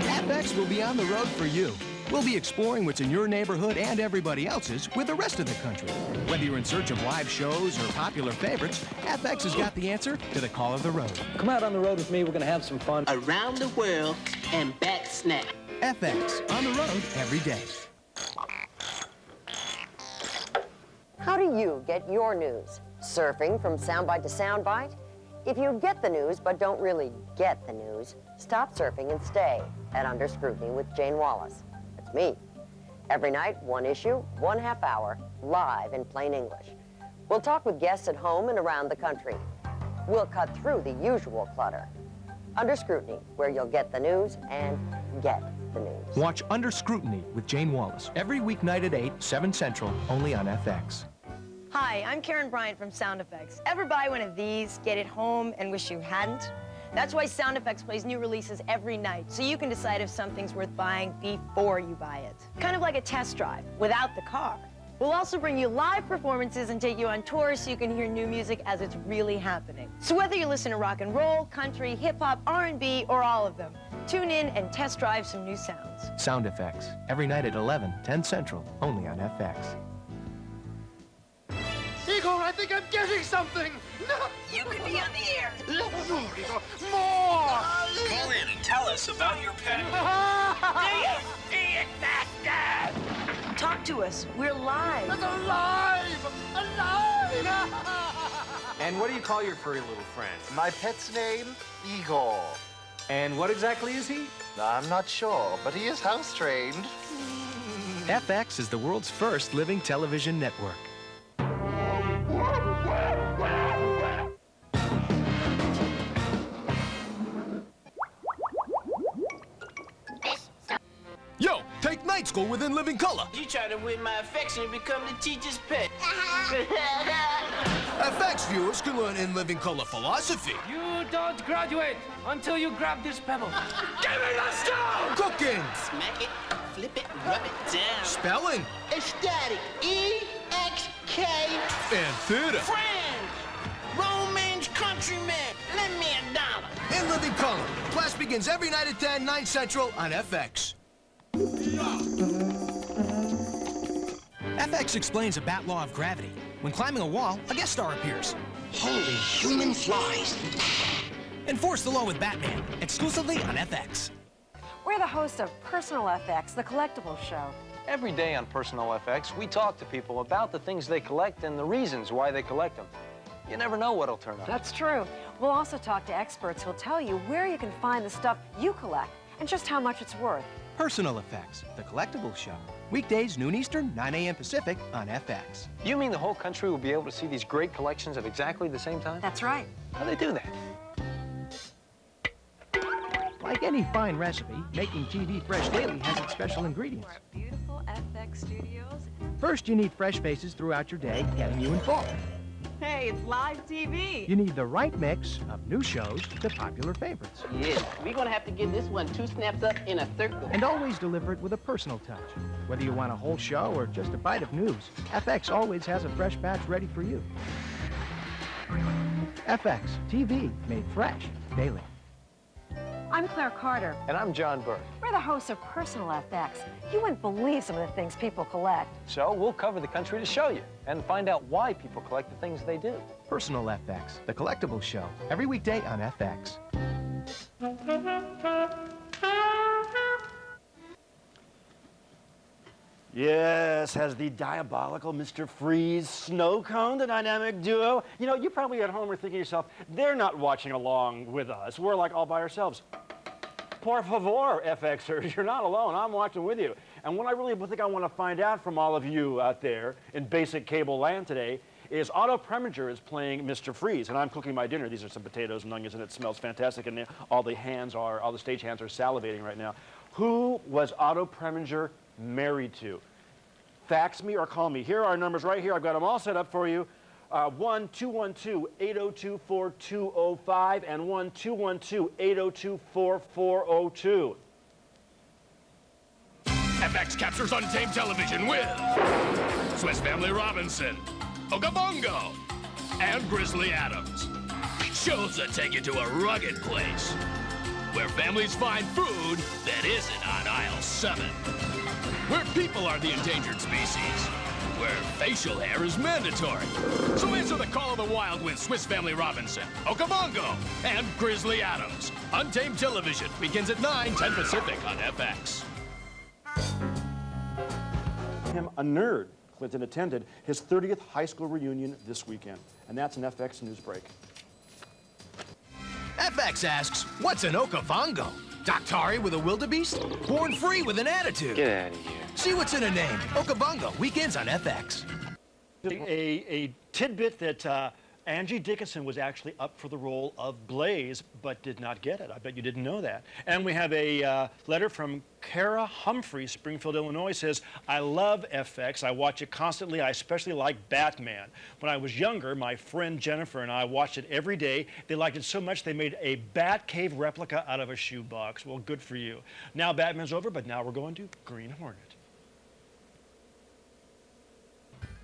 [SPEAKER 13] FX will be on the road for you. We'll be exploring what's in your neighborhood and everybody else's with the rest of the country. Whether you're in search of live shows or popular favorites, FX has got the answer to the call of the road.
[SPEAKER 14] Come out on the road with me. We're going to have some fun.
[SPEAKER 5] Around the world and back snap.
[SPEAKER 13] FX, on the road every day.
[SPEAKER 4] How do you get your news? Surfing from soundbite to soundbite? If you get the news but don't really get the news, stop surfing and stay at Under Scrutiny with Jane Wallace. That's me. Every night, one issue, 1/2 hour, live in plain English. We'll talk with guests at home and around the country. We'll cut through the usual clutter. Under Scrutiny, where you'll get the news and get the news.
[SPEAKER 13] Watch Under Scrutiny with Jane Wallace every weeknight at 8, 7 Central, only on FX.
[SPEAKER 19] Hi, I'm Karen Bryant from Sound Effects. Ever buy one of these, get it home, and wish you hadn't? That's why Sound Effects plays new releases every night, so you can decide if something's worth buying before you buy it. Kind of like a test drive, without the car. We'll also bring you live performances and take you on tour so you can hear new music as it's really happening. So whether you listen to rock and roll, country, hip-hop, R&B, or all of them, tune in and test drive some new sounds.
[SPEAKER 6] Sound Effects, every night at 11, 10 Central, only on FX.
[SPEAKER 3] Igor, I think I'm getting something! No!
[SPEAKER 16] You could be on the air.
[SPEAKER 3] More, Igor! More!
[SPEAKER 5] Call in and tell us about your pet.
[SPEAKER 16] Do you see it, Master? Talk to us. We're live.
[SPEAKER 3] It's alive! Alive!
[SPEAKER 14] And what do you call your furry little friend?
[SPEAKER 21] My pet's name, Igor.
[SPEAKER 14] And what exactly is he?
[SPEAKER 21] I'm not sure, but he is house-trained.
[SPEAKER 6] FX is the world's first living television network.
[SPEAKER 13] Yo, take night school within living color.
[SPEAKER 5] You try to win my affection and become the teacher's pet.
[SPEAKER 13] FX viewers can learn in living color philosophy.
[SPEAKER 12] You don't graduate until you grab this pebble.
[SPEAKER 13] Give me the stone! Cooking.
[SPEAKER 5] Smack it, flip it, rub it down.
[SPEAKER 13] Spelling.
[SPEAKER 5] Ecstatic. E-X-K.
[SPEAKER 13] And theater.
[SPEAKER 5] Friends. Romance countrymen. Lend me $1.
[SPEAKER 13] In living color. Class begins every night at 10, 9 Central on FX. FX explains a bat law of gravity. When climbing a wall, a guest star appears.
[SPEAKER 5] Holy human flies.
[SPEAKER 13] Enforce the law with Batman, exclusively on FX.
[SPEAKER 4] We're the host of Personal FX, the collectibles show.
[SPEAKER 14] Every day on Personal FX, we talk to people about the things they collect and the reasons why they collect them. You never know what'll turn up.
[SPEAKER 4] That's true. We'll also talk to experts who'll tell you where you can find the stuff you collect and just how much it's worth.
[SPEAKER 6] Personal Effects, the collectible show. Weekdays, noon Eastern, 9 a.m. Pacific on FX.
[SPEAKER 14] You mean the whole country will be able to see these great collections at exactly the same time?
[SPEAKER 4] That's right.
[SPEAKER 14] How do they do that?
[SPEAKER 13] Like any fine recipe, making TV Fresh Daily has its special ingredients.
[SPEAKER 1] Beautiful FX studios.
[SPEAKER 13] First, you need fresh faces throughout your day, getting you informed.
[SPEAKER 1] Hey, it's live TV.
[SPEAKER 13] You need the right mix of new shows to popular favorites.
[SPEAKER 10] Yeah, we're gonna have to give this one 2 snaps up in a circle.
[SPEAKER 13] And always deliver it with a personal touch. Whether you want a whole show or just a bite of news, FX always has a fresh batch ready for you. FX TV made fresh daily.
[SPEAKER 4] I'm Claire Carter.
[SPEAKER 14] And I'm John Burke.
[SPEAKER 4] We're the hosts of Personal FX. You wouldn't believe some of the things people collect.
[SPEAKER 14] So we'll cover the country to show you and find out why people collect the things they do.
[SPEAKER 6] Personal FX, the collectible show. Every weekday on FX.
[SPEAKER 28] Yes, has the diabolical Mr. Freeze snow cone the dynamic duo? You know, you probably at home are thinking to yourself, they're not watching along with us. We're like all by ourselves. Por favor, FXers, you're not alone. I'm watching with you. And what I really think I want to find out from all of you out there in basic cable land today is Otto Preminger is playing Mr. Freeze, and I'm cooking my dinner. These are some potatoes and onions, and it smells fantastic, and all the stage hands are salivating right now. Who was Otto Preminger married to? Fax me or call me. Here are our numbers right here. I've got them all set up for you. 1-212-802-4205 and 1-212-802-4402.
[SPEAKER 11] FX captures Untamed Television with Swiss Family Robinson, Okabongo, and Grizzly Adams. Shows that take you to a rugged place where families find food that isn't on aisle 7. Where people are the endangered species. Where facial hair is mandatory. So answer the call of the wild with Swiss Family Robinson, Okabongo, and Grizzly Adams. Untamed Television begins at 9/10 Pacific on FX.
[SPEAKER 28] Him a nerd. Clinton attended his 30th high school reunion this weekend. And that's an FX News Break.
[SPEAKER 6] FX asks, what's an Okabongo? Doctari with a wildebeest? Born free with an attitude?
[SPEAKER 14] Get out of here.
[SPEAKER 6] See what's in a name. Okabongo, weekends on FX.
[SPEAKER 28] A tidbit that Angie Dickinson was actually up for the role of Blaze, but did not get it. I bet you didn't know that. And we have a letter from Kara Humphrey, Springfield, Illinois, says, I love FX. I watch it constantly. I especially like Batman. When I was younger, my friend Jennifer and I watched it every day. They liked it so much they made a Batcave replica out of a shoebox. Well, good for you. Now Batman's over, but now we're going to Green Hornet.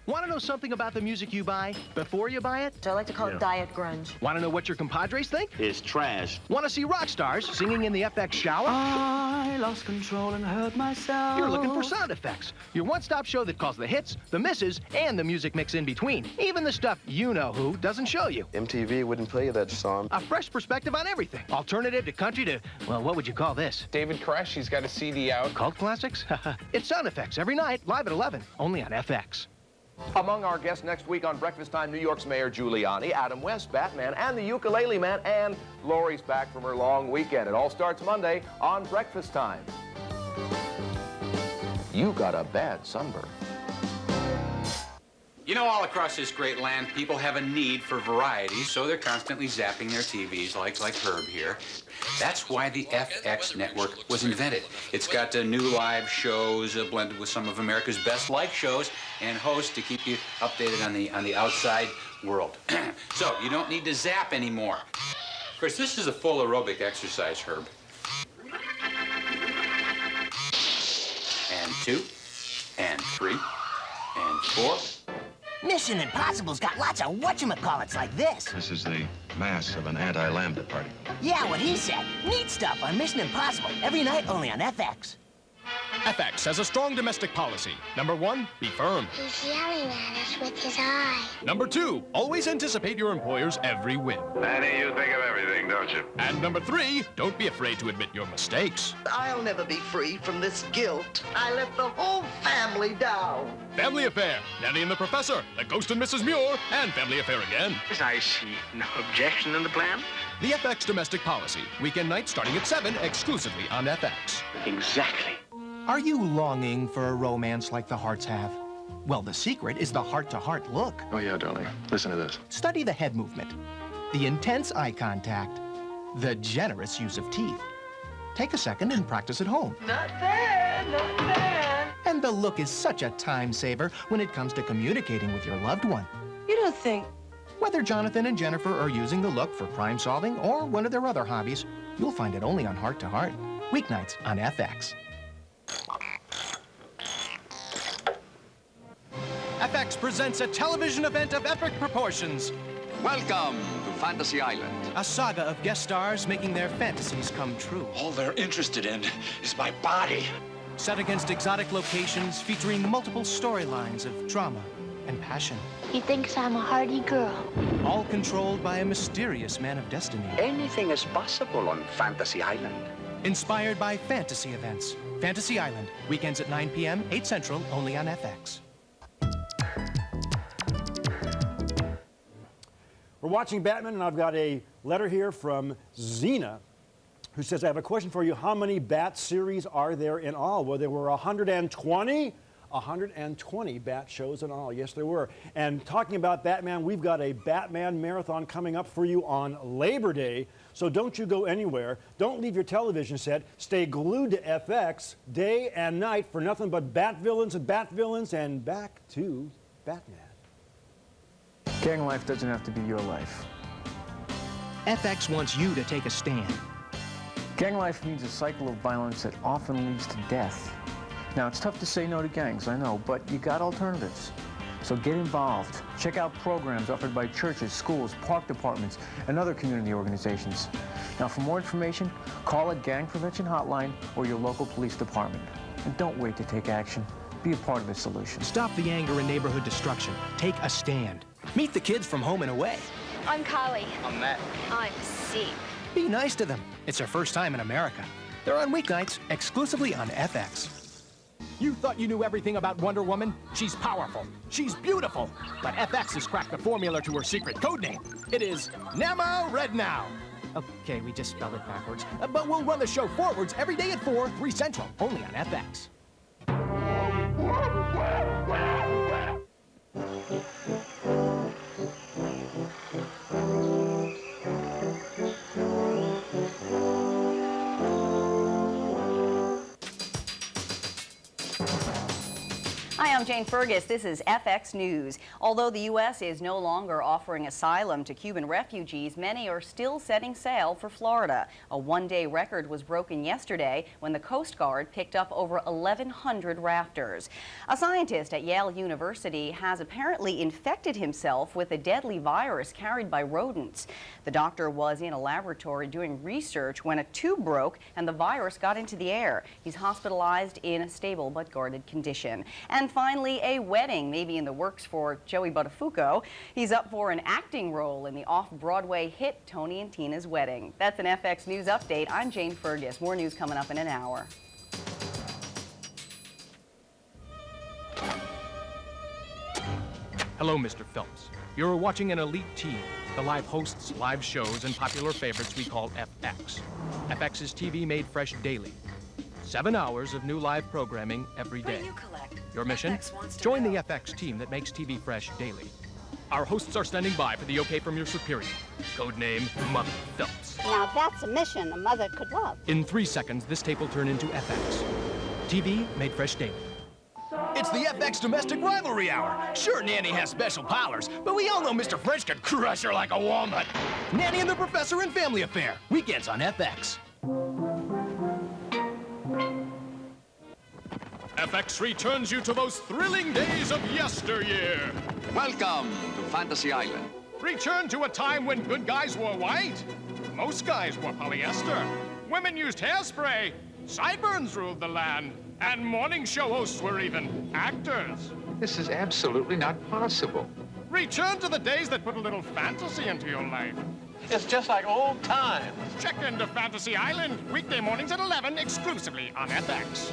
[SPEAKER 13] Want to know something about the music you buy before you buy it?
[SPEAKER 19] I like to call it diet grunge.
[SPEAKER 13] Want to know what your compadres think?
[SPEAKER 21] It's trash.
[SPEAKER 13] Want to see rock stars singing in the FX shower?
[SPEAKER 12] I lost control and hurt myself.
[SPEAKER 13] You're looking for sound effects. Your one-stop show that calls the hits, the misses, and the music mix in between. Even the stuff you-know-who doesn't show you.
[SPEAKER 21] MTV wouldn't play that song.
[SPEAKER 13] A fresh perspective on everything. Alternative to country to, well, what would you call this?
[SPEAKER 9] David Koresh, he's got a CD out.
[SPEAKER 13] Cult classics? It's sound effects every night, live at 11, only on FX.
[SPEAKER 9] Among our guests next week on Breakfast Time, New York's Mayor Giuliani, Adam West, Batman, and the Ukulele Man, and Lori's back from her long weekend. It all starts Monday on Breakfast Time. You got a bad sunburn.
[SPEAKER 18] You know, all across this great land, people have a need for variety, so they're constantly zapping their TVs like Herb here. That's why the FX network was invented. It's got new live shows blended with some of America's best liked shows and hosts to keep you updated on the outside world. So you don't need to zap anymore. Of course, this is a full aerobic exercise, Herb. And 2, and 3, and 4.
[SPEAKER 10] Mission Impossible's got lots of whatchamacallits like this.
[SPEAKER 2] This is the mass of an anti-lambda party.
[SPEAKER 10] Yeah, what he said. Neat stuff on Mission Impossible. Every night only on FX.
[SPEAKER 13] FX has a strong domestic policy. Number 1, be firm.
[SPEAKER 15] He's yelling at us with his eye.
[SPEAKER 13] Number 2, always anticipate your employer's every whim.
[SPEAKER 2] Danny, you think of everything, don't you?
[SPEAKER 13] And number 3, don't be afraid to admit your mistakes.
[SPEAKER 5] I'll never be free from this guilt. I let the whole family down.
[SPEAKER 13] Family Affair, Nanny and the Professor, The Ghost and Mrs. Muir, and Family Affair again.
[SPEAKER 3] I see no objection in the plan.
[SPEAKER 13] The FX Domestic Policy, weekend nights starting at 7, exclusively on FX.
[SPEAKER 3] Exactly.
[SPEAKER 6] Are you longing for a romance like the hearts have? Well, the secret is the heart-to-heart look.
[SPEAKER 2] Oh, yeah, darling. Listen to this.
[SPEAKER 6] Study the head movement, the intense eye contact, the generous use of teeth. Take a second and practice at home.
[SPEAKER 16] Not bad, not bad.
[SPEAKER 6] And the look is such a time saver when it comes to communicating with your loved one.
[SPEAKER 16] You don't think...
[SPEAKER 6] Whether Jonathan and Jennifer are using the look for crime solving or one of their other hobbies, you'll find it only on Heart to Heart. Weeknights on FX. FX presents a television event of epic proportions.
[SPEAKER 7] Welcome to Fantasy Island.
[SPEAKER 6] A saga of guest stars making their fantasies come true.
[SPEAKER 7] All they're interested in is my body.
[SPEAKER 6] Set against exotic locations featuring multiple storylines of drama and passion.
[SPEAKER 15] He thinks I'm a hardy girl.
[SPEAKER 6] All controlled by a mysterious man of destiny.
[SPEAKER 7] Anything is possible on Fantasy Island.
[SPEAKER 6] Inspired by fantasy events. Fantasy Island, weekends at 9 p.m., 8 Central, only on FX.
[SPEAKER 28] We're watching Batman, and I've got a letter here from Zena, who says, I have a question for you. How many Bat series are there in all? Well, there were 120. 120 Bat shows in all. Yes, there were. And talking about Batman, we've got a Batman marathon coming up for you on Labor Day. So don't you go anywhere. Don't leave your television set. Stay glued to FX day and night for nothing but Bat villains and back to Batman.
[SPEAKER 8] Gang life doesn't have to be your life.
[SPEAKER 6] FX wants you to take a stand.
[SPEAKER 8] Gang life means a cycle of violence that often leads to death. Now, it's tough to say no to gangs, I know, but you got alternatives. So get involved. Check out programs offered by churches, schools, park departments, and other community organizations. Now, for more information, call a gang prevention hotline or your local police department. And don't wait to take action. Be a part of the solution.
[SPEAKER 6] Stop the anger and neighborhood destruction. Take a stand. Meet the kids from Home and Away.
[SPEAKER 17] I'm Carly.
[SPEAKER 7] I'm Matt.
[SPEAKER 17] I'm Steve.
[SPEAKER 6] Be nice to them. It's their first time in America. They're on weeknights, exclusively on FX. You thought you knew everything about Wonder Woman? She's powerful. She's beautiful. But FX has cracked the formula to her secret code name. It is Nama Red Now. Okay, we just spelled it backwards. But we'll run the show forwards every day at 4, 3 Central, only on FX.
[SPEAKER 22] Hi, I'm Jane Fergus. This is FX News. Although the U.S. is no longer offering asylum to Cuban refugees, many are still setting sail for Florida. A one-day record was broken yesterday when the Coast Guard picked up over 1,100 rafters. A scientist at Yale University has apparently infected himself with a deadly virus carried by rodents. The doctor was in a laboratory doing research when a tube broke and the virus got into the air. He's hospitalized in a stable but guarded condition. And finally, a wedding may be in the works for Joey Buttafuoco. He's up for an acting role in the off-Broadway hit Tony and Tina's Wedding. That's an FX News update. I'm Jane Fergus. More news coming up in an hour.
[SPEAKER 13] Hello, Mr. Phelps. You're watching an elite team, the live hosts, live shows, and popular favorites we call FX. FX is TV made fresh daily. 7 hours of new live programming every day. Your mission? Join the FX team that makes TV fresh daily. Our hosts are standing by for the okay from your superior. Codename Mother Phelps.
[SPEAKER 23] Now that's a mission a mother could love.
[SPEAKER 13] In 3 seconds, this tape will turn into FX. TV made fresh daily.
[SPEAKER 6] It's the FX Domestic Rivalry Hour. Sure, Nanny has special powers, but we all know Mr. French could crush her like a walnut. Nanny and the Professor and Family Affair. Weekends on FX.
[SPEAKER 11] FX returns you to those thrilling days of yesteryear.
[SPEAKER 7] Welcome to Fantasy Island.
[SPEAKER 11] Return to a time when good guys wore white. Most guys wore polyester. Women used hairspray. Sideburns ruled the land. And morning show hosts were even actors.
[SPEAKER 1] This is absolutely not possible.
[SPEAKER 11] Return to the days that put a little fantasy into your life.
[SPEAKER 1] It's just like old times.
[SPEAKER 11] Check into Fantasy Island, weekday mornings at 11, exclusively on FX.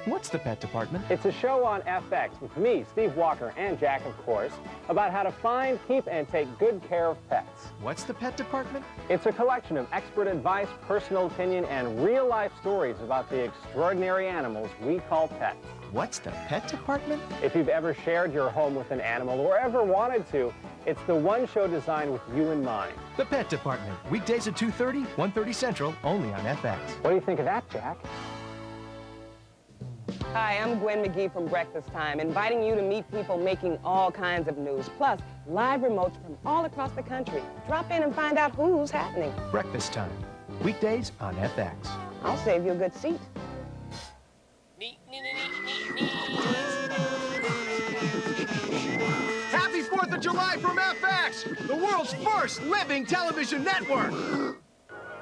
[SPEAKER 6] What's the pet department?
[SPEAKER 4] It's a show on FX with me, Steve Walker, and Jack, of course, about how to find, keep, and take good care of pets.
[SPEAKER 6] What's the pet department?
[SPEAKER 4] It's a collection of expert advice, personal opinion, and real-life stories about the extraordinary animals we call pets.
[SPEAKER 6] What's the pet department?
[SPEAKER 4] If you've ever shared your home with an animal or ever wanted to, it's the one show designed with you in mind.
[SPEAKER 6] The Pet Department, weekdays at 2:30, 1:30 Central, only on FX.
[SPEAKER 4] What do you think of that, Jack?
[SPEAKER 14] Hi, I'm Gwen McGee from Breakfast Time, inviting you to meet people making all kinds of news, plus live remotes from all across the country. Drop in and find out who's happening.
[SPEAKER 6] Breakfast Time, weekdays on FX.
[SPEAKER 14] I'll save you a good seat.
[SPEAKER 3] Happy 4th of July from FX, the world's first living television network.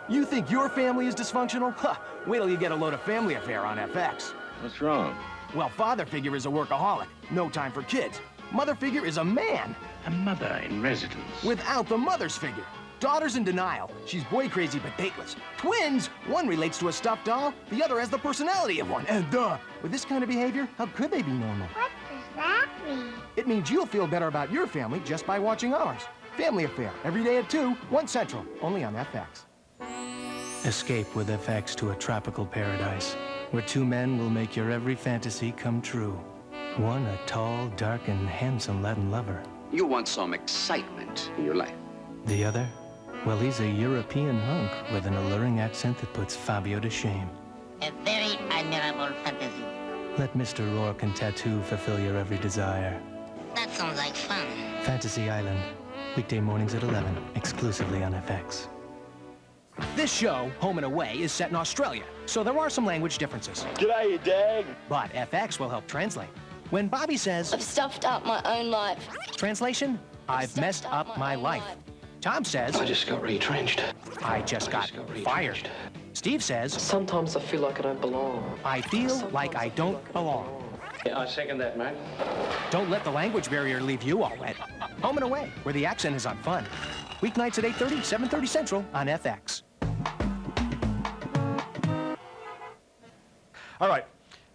[SPEAKER 6] You think your family is dysfunctional? Huh, wait till you get a load of Family Affair on FX.
[SPEAKER 21] What's wrong?
[SPEAKER 6] Well, father figure is a workaholic, no time for kids. Mother figure is a man.
[SPEAKER 1] A mother in residence.
[SPEAKER 6] Without the mother's figure. Daughter's in denial. She's boy crazy but dateless. Twins! One relates to a stuffed doll, the other has the personality of one. And with this kind of behavior, how could they be normal?
[SPEAKER 15] What does that mean?
[SPEAKER 6] It means you'll feel better about your family just by watching ours. Family Affair, every day at 2, 1 Central, only on FX. Escape with FX to a tropical paradise, where two men will make your every fantasy come true. One, a tall, dark, and handsome Latin lover.
[SPEAKER 7] You want some excitement in your life.
[SPEAKER 6] The other? Well, he's a European hunk with an alluring accent that puts Fabio to shame.
[SPEAKER 15] A very admirable fantasy.
[SPEAKER 6] Let Mr. Rourke and Tattoo fulfill your every desire.
[SPEAKER 15] That sounds like fun.
[SPEAKER 6] Fantasy Island, weekday mornings at 11, exclusively on FX. This show, Home and Away, is set in Australia, so there are some language differences.
[SPEAKER 21] G'day, you dag.
[SPEAKER 6] But FX will help translate. When Bobby says,
[SPEAKER 15] I've stuffed up my own life.
[SPEAKER 6] Translation, I've messed up my life. Tom says,
[SPEAKER 1] I just got retrenched.
[SPEAKER 6] I just got fired. Steve says,
[SPEAKER 12] sometimes I feel like I don't belong.
[SPEAKER 6] I feel like I don't belong.
[SPEAKER 1] Yeah, I second that, mate.
[SPEAKER 6] Don't let the language barrier leave you all wet. Home and Away, where the accent is on fun. Weeknights at 8:30, 7:30 Central on FX.
[SPEAKER 28] All right.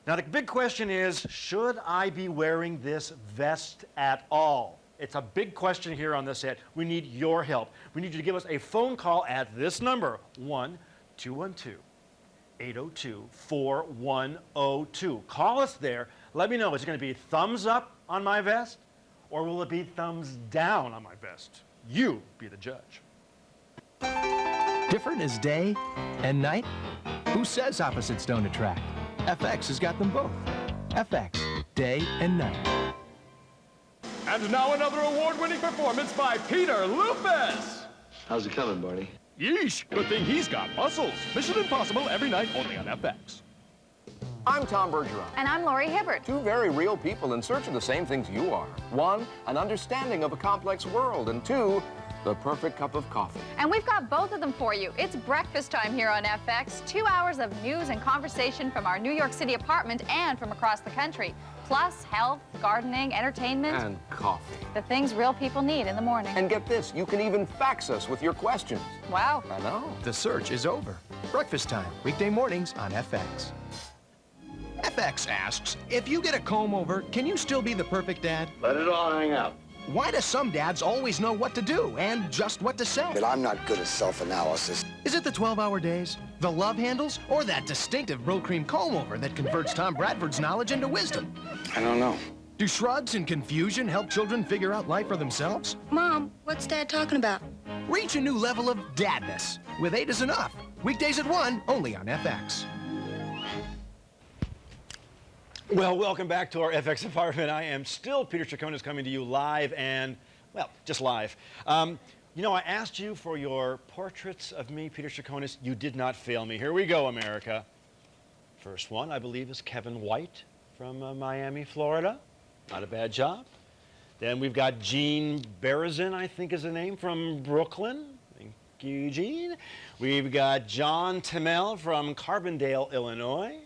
[SPEAKER 28] Now, the big question is, should I be wearing this vest at all? It's a big question here on this set. We need your help. We need you to give us a phone call at this number, 1-212-802-4102. Call us there. Let me know, is it going to be thumbs up on my vest, or will it be thumbs down on my vest? You be the judge.
[SPEAKER 6] Different as day and night? Who says opposites don't attract? FX has got them both. FX, day and night.
[SPEAKER 11] And now another award-winning performance by Peter Lupus.
[SPEAKER 21] How's it coming, Barney?
[SPEAKER 11] Yeesh, good thing he's got muscles. Mission Impossible every night, only on FX.
[SPEAKER 9] I'm Tom Bergeron.
[SPEAKER 17] And I'm Lori Hibbert.
[SPEAKER 9] Two very real people in search of the same things you are. One, an understanding of a complex world, and two, the perfect cup of coffee.
[SPEAKER 17] And we've got both of them for you. It's breakfast time here on FX. 2 hours of news and conversation from our New York City apartment and from across the country. Plus health, gardening, entertainment.
[SPEAKER 9] And coffee.
[SPEAKER 17] The things real people need in the morning.
[SPEAKER 9] And get this, you can even fax us with your questions.
[SPEAKER 17] Wow.
[SPEAKER 9] I know.
[SPEAKER 6] The search is over. Breakfast time, weekday mornings on FX. FX asks, if you get a comb over, can you still be the perfect dad?
[SPEAKER 21] Let it all hang out.
[SPEAKER 6] Why do some dads always know what to do and just what to say?
[SPEAKER 20] But I'm not good at self-analysis.
[SPEAKER 6] Is it the 12-hour days, the love handles, or that distinctive Brill Cream comb-over that converts Tom Bradford's knowledge into wisdom?
[SPEAKER 20] I don't know.
[SPEAKER 6] Do shrugs and confusion help children figure out life for themselves?
[SPEAKER 15] Mom, what's Dad talking about?
[SPEAKER 6] Reach a new level of dadness with 8 is Enough. Weekdays at 1, only on FX.
[SPEAKER 28] Well, welcome back to our FX apartment. I am still Peter Chaconis, coming to you live and, well, just live. You know, I asked you for your portraits of me, Peter Chaconis. You did not fail me. Here we go, America. First one, I believe, is Kevin White from Miami, Florida. Not a bad job. Then we've got Gene Berezin, I think is the name, from Brooklyn. Thank you, Gene. We've got John Tamel from Carbondale, Illinois.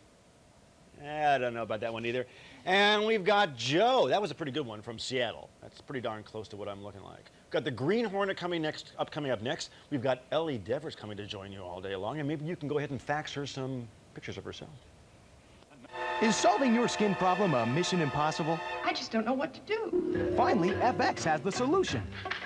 [SPEAKER 28] I don't know about that one either. And we've got Joe. That was a pretty good one from Seattle. That's pretty darn close to what I'm looking like. We've got the Green Hornet coming up next. We've got Ellie Devers coming to join you all day long, and maybe you can go ahead and fax her some pictures of herself.
[SPEAKER 6] Is solving your skin problem a mission impossible?
[SPEAKER 5] I just don't know what to do.
[SPEAKER 6] Finally, FX has the solution.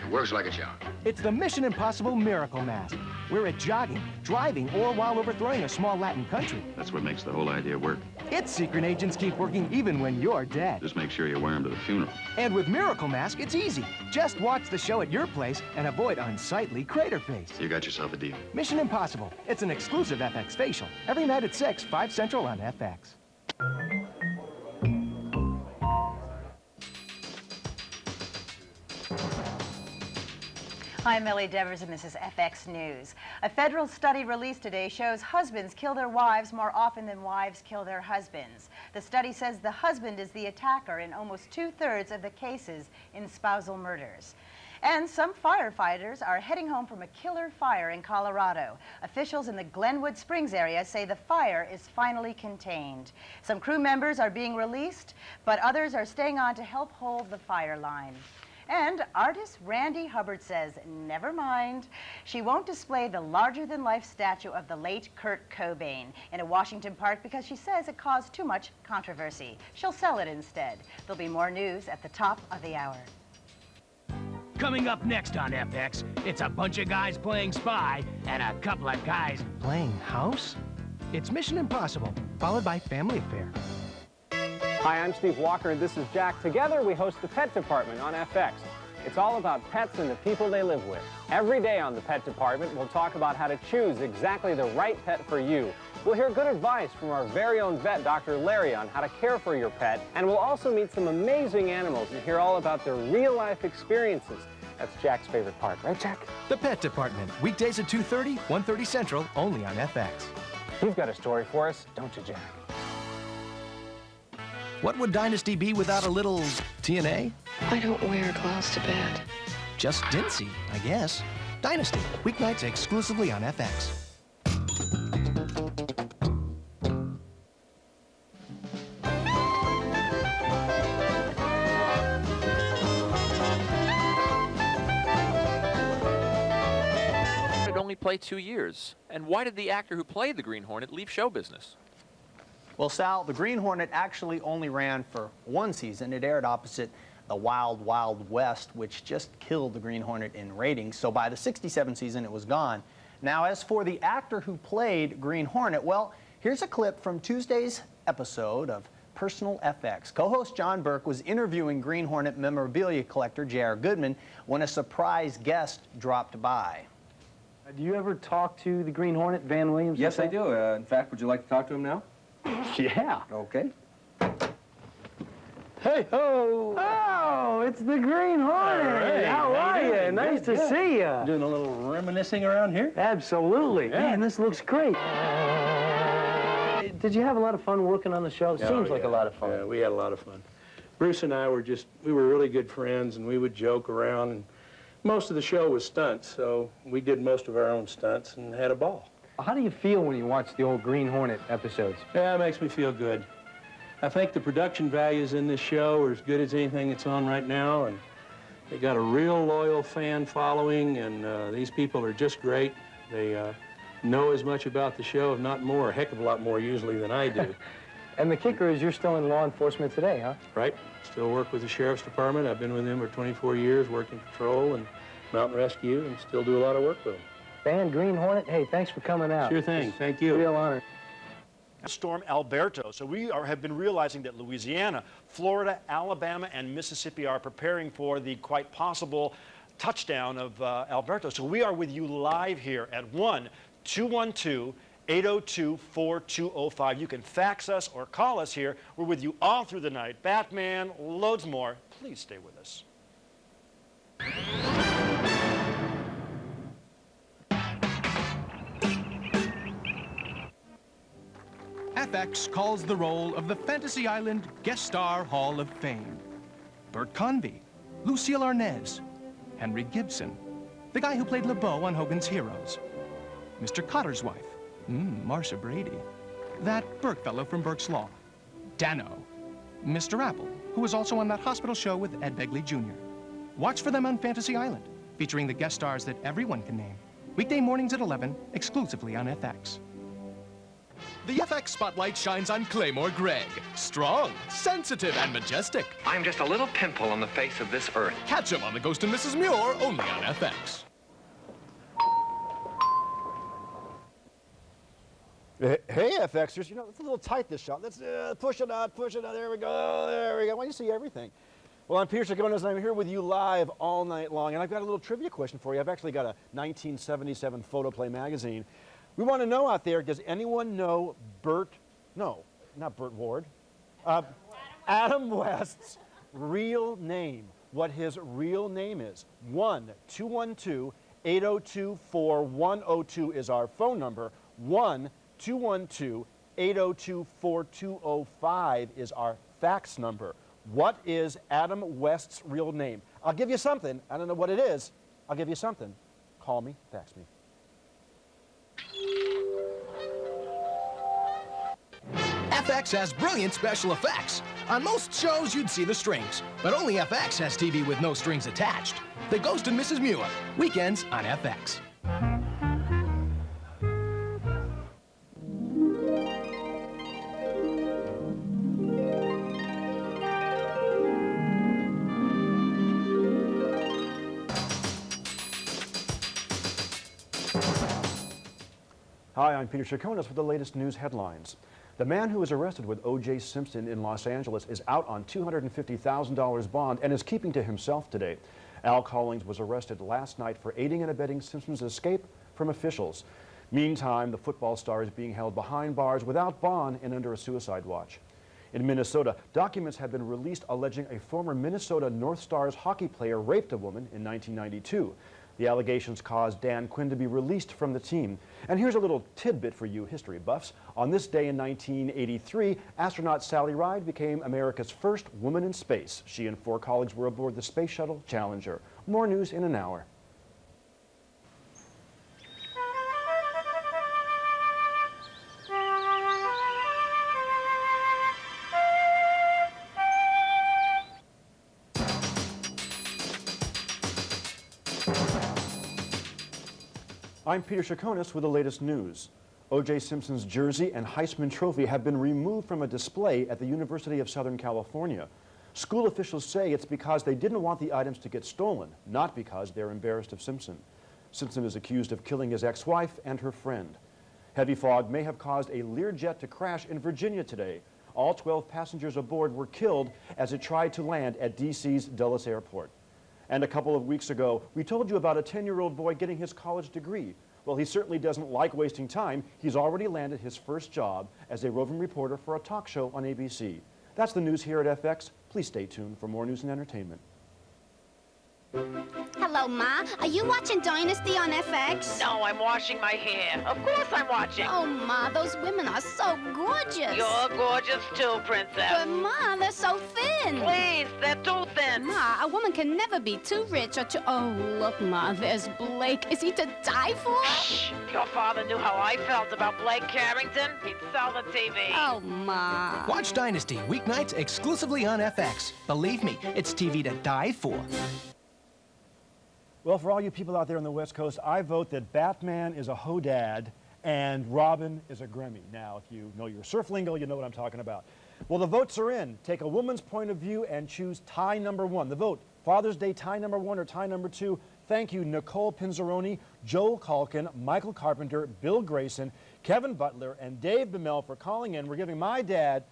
[SPEAKER 2] Works like a charm.
[SPEAKER 6] It's the Mission Impossible Miracle Mask. Wear it jogging, driving, or while overthrowing a small Latin country.
[SPEAKER 2] That's what makes the whole idea work.
[SPEAKER 6] Its secret agents keep working even when you're dead.
[SPEAKER 2] Just make sure you wear them to the funeral.
[SPEAKER 6] And with Miracle Mask, it's easy. Just watch the show at your place and avoid unsightly crater face.
[SPEAKER 2] You got yourself a deal.
[SPEAKER 6] Mission Impossible. It's an exclusive FX facial. Every night at 6, 5 Central on FX.
[SPEAKER 10] I'm Ellie Devers, and this is FX News. A federal study released today shows husbands kill their wives more often than wives kill their husbands. The study says the husband is the attacker in almost 2/3 of the cases in spousal murders. And some firefighters are heading home from a killer fire in Colorado. Officials in the Glenwood Springs area say the fire is finally contained. Some crew members are being released, but others are staying on to help hold the fire line. And artist Randy Hubbard says, never mind. She won't display the larger-than-life statue of the late Kurt Cobain in a Washington park because she says it caused too much controversy. She'll sell it instead. There'll be more news at the top of the hour.
[SPEAKER 18] Coming up next on FX, it's a bunch of guys playing spy and a couple of guys
[SPEAKER 6] playing house? It's Mission Impossible, followed by Family Affair.
[SPEAKER 4] Hi, I'm Steve Walker, and this is Jack. Together, we host the Pet Department on FX. It's all about pets and the people they live with. Every day on the Pet Department, we'll talk about how to choose exactly the right pet for you. We'll hear good advice from our very own vet, Dr. Larry, on how to care for your pet. And we'll also meet some amazing animals and hear all about their real-life experiences. That's Jack's favorite part, right, Jack?
[SPEAKER 6] The Pet Department, weekdays at 2:30, 1:30 Central, only on FX.
[SPEAKER 4] You've got a story for us, don't you, Jack?
[SPEAKER 6] What would Dynasty be without a little TNA?
[SPEAKER 5] I don't wear gloves to bed.
[SPEAKER 6] Just dincy, I guess. Dynasty, weeknights exclusively on FX.
[SPEAKER 19] Only play 2 years. And why did the actor who played the Green Hornet leave show business?
[SPEAKER 24] Well, Sal, the Green Hornet actually only ran for 1 season. It aired opposite the Wild Wild West, which just killed the Green Hornet in ratings. So by the '67 season, it was gone. Now, as for the actor who played Green Hornet, well, here's a clip from Tuesday's episode of Personal FX. Co-host John Burke was interviewing Green Hornet memorabilia collector J.R. Goodman when a surprise guest dropped by.
[SPEAKER 25] Do you ever talk to the Green Hornet, Van Williams?
[SPEAKER 26] Yes, I do. In fact, would you like to talk to him now?
[SPEAKER 25] Yeah.
[SPEAKER 26] Okay.
[SPEAKER 25] Hey ho! Oh, it's the Green Hornet.
[SPEAKER 26] Hey,
[SPEAKER 25] how are you? Nice to see you.
[SPEAKER 26] Doing a little reminiscing around here?
[SPEAKER 25] Absolutely.
[SPEAKER 26] Yeah.
[SPEAKER 25] Man, this looks great. Did you have a lot of fun working on the show? It seems like a lot of fun.
[SPEAKER 26] Yeah, we had a lot of fun. Bruce and I were we were really good friends, and we would joke around. And most of the show was stunts, so we did most of our own stunts and had a ball.
[SPEAKER 25] How do you feel when you watch the old Green Hornet episodes?
[SPEAKER 26] Yeah, it makes me feel good. I think the production values in this show are as good as anything that's on right now, and they got a real loyal fan following, and these people are just great. They know as much about the show, if not more, a heck of a lot more usually than I do.
[SPEAKER 25] And the kicker is you're still in law enforcement today, huh?
[SPEAKER 26] Right. Still work with the Sheriff's Department. I've been with them for 24 years, working patrol and mountain rescue, and still do a lot of work with them.
[SPEAKER 25] Band Green Hornet, hey, thanks for coming out.
[SPEAKER 26] Sure thing. Thank you.
[SPEAKER 25] Real honor.
[SPEAKER 28] Storm Alberto. So we have been realizing that Louisiana, Florida, Alabama, and Mississippi are preparing for the quite possible touchdown of Alberto. So we are with you live here at 1-212-802-4205. You can fax us or call us here. We're with you all through the night. Batman, loads more. Please stay with us.
[SPEAKER 6] FX calls the role of the Fantasy Island Guest Star Hall of Fame. Bert Convy, Lucille Arnaz, Henry Gibson, the guy who played LeBeau on Hogan's Heroes, Mr. Cotter's wife, Marcia Brady, that Burke fellow from Burke's Law, Dano, Mr. Apple, who was also on that hospital show with Ed Begley Jr. Watch for them on Fantasy Island, featuring the guest stars that everyone can name. Weekday mornings at 11, exclusively on FX. The FX spotlight shines on Claymore Gregg. Strong, sensitive, and majestic.
[SPEAKER 3] I'm just a little pimple on the face of this earth.
[SPEAKER 6] Catch him on The Ghost and Mrs. Muir, only on FX.
[SPEAKER 28] Hey, FXers, you know, it's a little tight, this shot. Let's push it out, push it out. There we go, there we go. Why do you see everything? Well, I'm Peter Chaconas, and I'm here with you live all night long. And I've got a little trivia question for you. I've actually got a 1977 Photoplay magazine. We want to know out there, does anyone know not Burt Ward, Adam West's real name, what his real name is? 1-212-802-4102 is our phone number. 1-212-802-4205 is our fax number. What is Adam West's real name? I'll give you something. I don't know what it is. I'll give you something. Call me, fax me.
[SPEAKER 6] FX has brilliant special effects. On most shows, you'd see the strings, but only FX has TV with no strings attached. The Ghost and Mrs. Muir, weekends on FX.
[SPEAKER 28] Hi, I'm Peter Chaconas with the latest news headlines. The man who was arrested with O.J. Simpson in Los Angeles is out on $250,000 bond and is keeping to himself today. Al Collins was arrested last night for aiding and abetting Simpson's escape from officials. Meantime, the football star is being held behind bars without bond and under a suicide watch. In Minnesota, documents have been released alleging a former Minnesota North Stars hockey player raped a woman in 1992. The allegations caused Dan Quinn to be released from the team. And here's a little tidbit for you history buffs. On this day in 1983, astronaut Sally Ride became America's first woman in space. She and 4 colleagues were aboard the Space Shuttle Challenger. More news in an hour. I'm Peter Chaconas with the latest news. O.J. Simpson's jersey and Heisman Trophy have been removed from a display at the University of Southern California. School officials say it's because they didn't want the items to get stolen, not because they're embarrassed of Simpson. Simpson is accused of killing his ex-wife and her friend. Heavy fog may have caused a Learjet to crash in Virginia today. All 12 passengers aboard were killed as it tried to land at D.C.'s Dulles Airport. And a couple of weeks ago, we told you about a 10-year-old boy getting his college degree. Well, he certainly doesn't like wasting time. He's already landed his first job as a roving reporter for a talk show on ABC. That's the news here at FX. Please stay tuned for more news and entertainment.
[SPEAKER 8] Hello, Ma. Are you watching Dynasty on FX?
[SPEAKER 13] No, I'm washing my hair. Of course I'm watching.
[SPEAKER 8] Oh, Ma, those women are so gorgeous.
[SPEAKER 13] You're gorgeous too, Princess.
[SPEAKER 8] But, Ma, they're so thin.
[SPEAKER 13] Please, they're too thin.
[SPEAKER 8] Ma, a woman can never be too rich or too... Oh, look, Ma, there's Blake. Is he to die for?
[SPEAKER 13] Shh. Your father knew how I felt about Blake Carrington. He'd sell the TV.
[SPEAKER 8] Oh, Ma.
[SPEAKER 6] Watch Dynasty, weeknights exclusively on FX. Believe me, it's TV to die for.
[SPEAKER 28] Well, for all you people out there on the West Coast, I vote that Batman is a Hodad and Robin is a Grammy. Now, if you know your surf lingo, you know what I'm talking about. Well, the votes are in. Take a woman's point of view and choose tie number 1. The vote, Father's Day tie number 1 or tie number 2. Thank you, Nicole Pinzeroni, Joel Calkin, Michael Carpenter, Bill Grayson, Kevin Butler, and Dave Bemel for calling in. We're giving my dad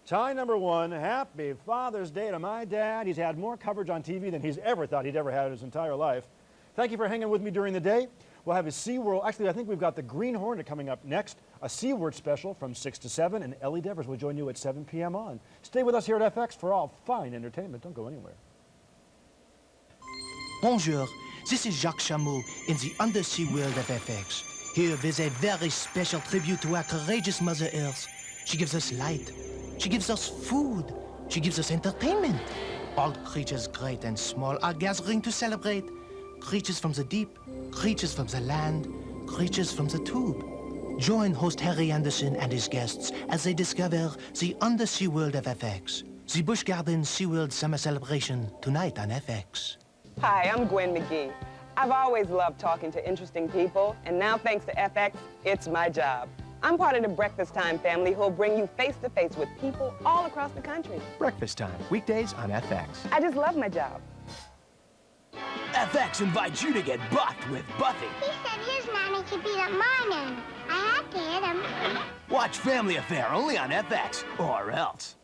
[SPEAKER 28] tie number 1. Happy Father's Day to my dad. He's had more coverage on TV than he's ever thought he'd ever had in his entire life. Thank you for hanging with me during the day. We'll have a SeaWorld. Actually, I think we've got the Green Hornet coming up next, a SeaWorld special from 6 to 7, and Ellie Devers will join you at 7 p.m. on. Stay with us here at FX for all fine entertainment. Don't go anywhere.
[SPEAKER 6] Bonjour, this is Jacques Chameau in the undersea world of FX. Here with a very special tribute to our courageous Mother Earth. She gives us light. She gives us food. She gives us entertainment. All creatures great and small are gathering to celebrate. Creatures from the deep, creatures from the land, creatures from the tube. Join host Harry Anderson and his guests as they discover the undersea world of FX. The Busch Gardens SeaWorld Summer Celebration tonight on FX.
[SPEAKER 1] Hi, I'm Gwen McGee. I've always loved talking to interesting people, and now thanks to FX, it's my job. I'm part of the Breakfast Time family who'll bring you face-to-face with people all across the country.
[SPEAKER 6] Breakfast Time, weekdays on FX.
[SPEAKER 1] I just love my job.
[SPEAKER 18] FX invites you to get bucked with Buffy.
[SPEAKER 15] He said his nanny could beat up my nanny. I had to hit him.
[SPEAKER 18] Watch Family Affair only on FX, or else.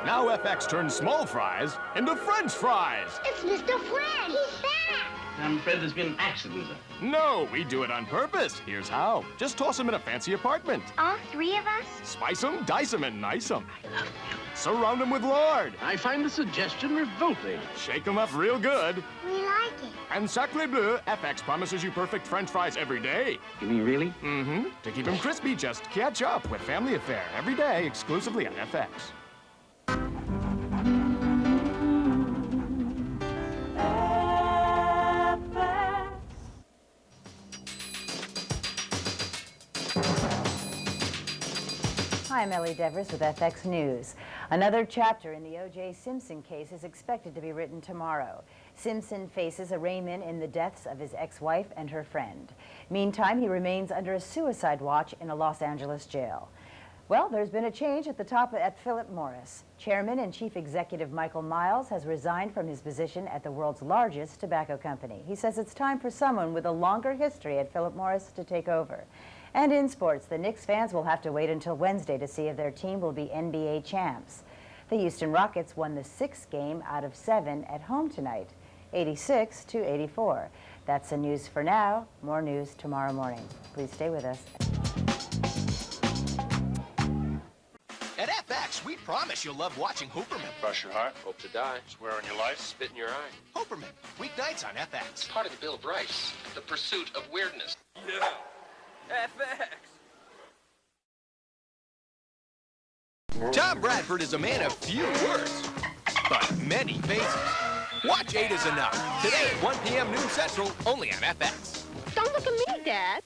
[SPEAKER 11] Now FX turns small fries into French fries.
[SPEAKER 15] It's Mr. Fred. He's back.
[SPEAKER 21] I'm afraid there's been an accident.
[SPEAKER 11] No, we do it on purpose. Here's how. Just toss them in a fancy apartment.
[SPEAKER 15] All three of us?
[SPEAKER 11] Spice them, dice them, and nice them. Surround them with lard.
[SPEAKER 21] I find the suggestion revolting.
[SPEAKER 11] Shake them up real good.
[SPEAKER 15] We like it.
[SPEAKER 11] And sacre bleu, FX promises you perfect French fries every day.
[SPEAKER 21] You mean really?
[SPEAKER 11] Mm-hmm. To keep them crispy, just catch up with Family Affair every day, exclusively on FX.
[SPEAKER 10] Hi, I'm Ellie Devers with FX News. Another chapter in the O.J. Simpson case is expected to be written tomorrow. Simpson faces arraignment in the deaths of his ex-wife and her friend. Meantime, he remains under a suicide watch in a Los Angeles jail. Well, there's been a change at the top at Philip Morris. Chairman and Chief Executive Michael Miles has resigned from his position at the world's largest tobacco company. He says it's time for someone with a longer history at Philip Morris to take over. And in sports, the Knicks fans will have to wait until Wednesday to see if their team will be NBA champs. The Houston Rockets won the 6th game out of 7 at home tonight, 86-84. That's the news for now. More news tomorrow morning. Please stay with us.
[SPEAKER 6] At FX, we promise you'll love watching Hooperman.
[SPEAKER 7] Cross your heart, hope to die, swear on your life, spit in your eye.
[SPEAKER 6] Hooperman, weeknights on FX.
[SPEAKER 7] Part of the Bill of Rights, the pursuit of weirdness.
[SPEAKER 3] Yeah. FX.
[SPEAKER 6] Tom Bradford is a man of few words, but many faces. Watch 8 is Enough, today at 1 p.m. noon Central, only on FX.
[SPEAKER 8] Don't look at me, Dad.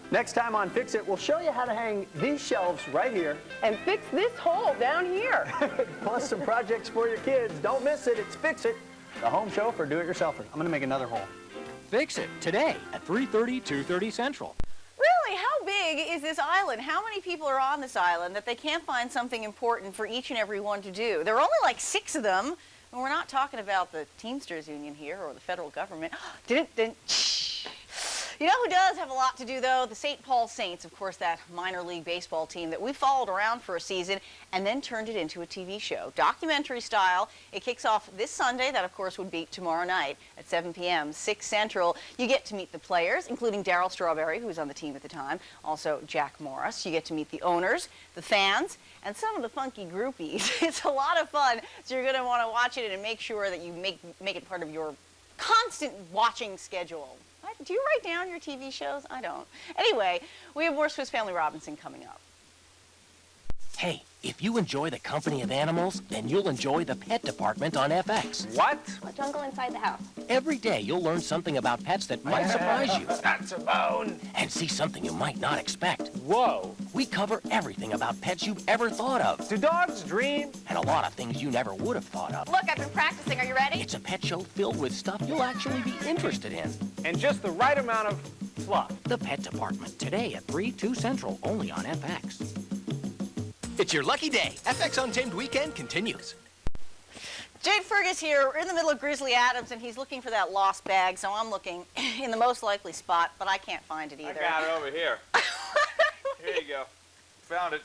[SPEAKER 24] Next time on Fix It, we'll show you how to hang these shelves right here.
[SPEAKER 1] And fix this hole down here.
[SPEAKER 24] Plus some projects for your kids. Don't miss it. It's Fix It, the home show for do-it-yourselfers. I'm going to make another hole.
[SPEAKER 12] Fix It, today at 3:30, 2:30 Central.
[SPEAKER 10] Really, how big is this island? How many people are on this island that they can't find something important for each and every one to do? There are only like 6 of them, and we're not talking about the Teamsters Union here or the federal government. You know who does have a lot to do, though? The St. Paul Saints, of course, that minor league baseball team that we followed around for a season and then turned it into a TV show. Documentary style. It kicks off this Sunday. That, of course, would be tomorrow night at 7 p.m., 6 Central. You get to meet the players, including Darryl Strawberry, who was on the team at the time, also Jack Morris. You get to meet the owners, the fans, and some of the funky groupies. It's a lot of fun, so you're going to want to watch it and make sure that you make it part of your constant watching schedule. Do you write down your TV shows? I don't. Anyway, we have more Swiss Family Robinson coming up.
[SPEAKER 12] Hey, if you enjoy the company of animals, then you'll enjoy the pet department on FX.
[SPEAKER 3] What?
[SPEAKER 8] Don't go inside the house.
[SPEAKER 12] Every day you'll learn something about pets that might surprise you.
[SPEAKER 3] That's a bone.
[SPEAKER 12] And see something you might not expect.
[SPEAKER 3] Whoa.
[SPEAKER 12] We cover everything about pets you've ever thought of.
[SPEAKER 3] Do dogs dream?
[SPEAKER 12] And a lot of things you never would have thought of.
[SPEAKER 8] Look, I've been practicing. Are you ready?
[SPEAKER 12] It's a pet show filled with stuff you'll actually be interested in.
[SPEAKER 3] And just the right amount of fluff.
[SPEAKER 12] The Pet Department, today at 3, 2 Central, only on FX.
[SPEAKER 6] It's your lucky day. FX Untamed Weekend continues.
[SPEAKER 10] Jade Fergus here. We're in the middle of Grizzly Adams, and he's looking for that lost bag, so I'm looking in the most likely spot, but I can't find it either.
[SPEAKER 14] I got it over here. Here you go. Found it.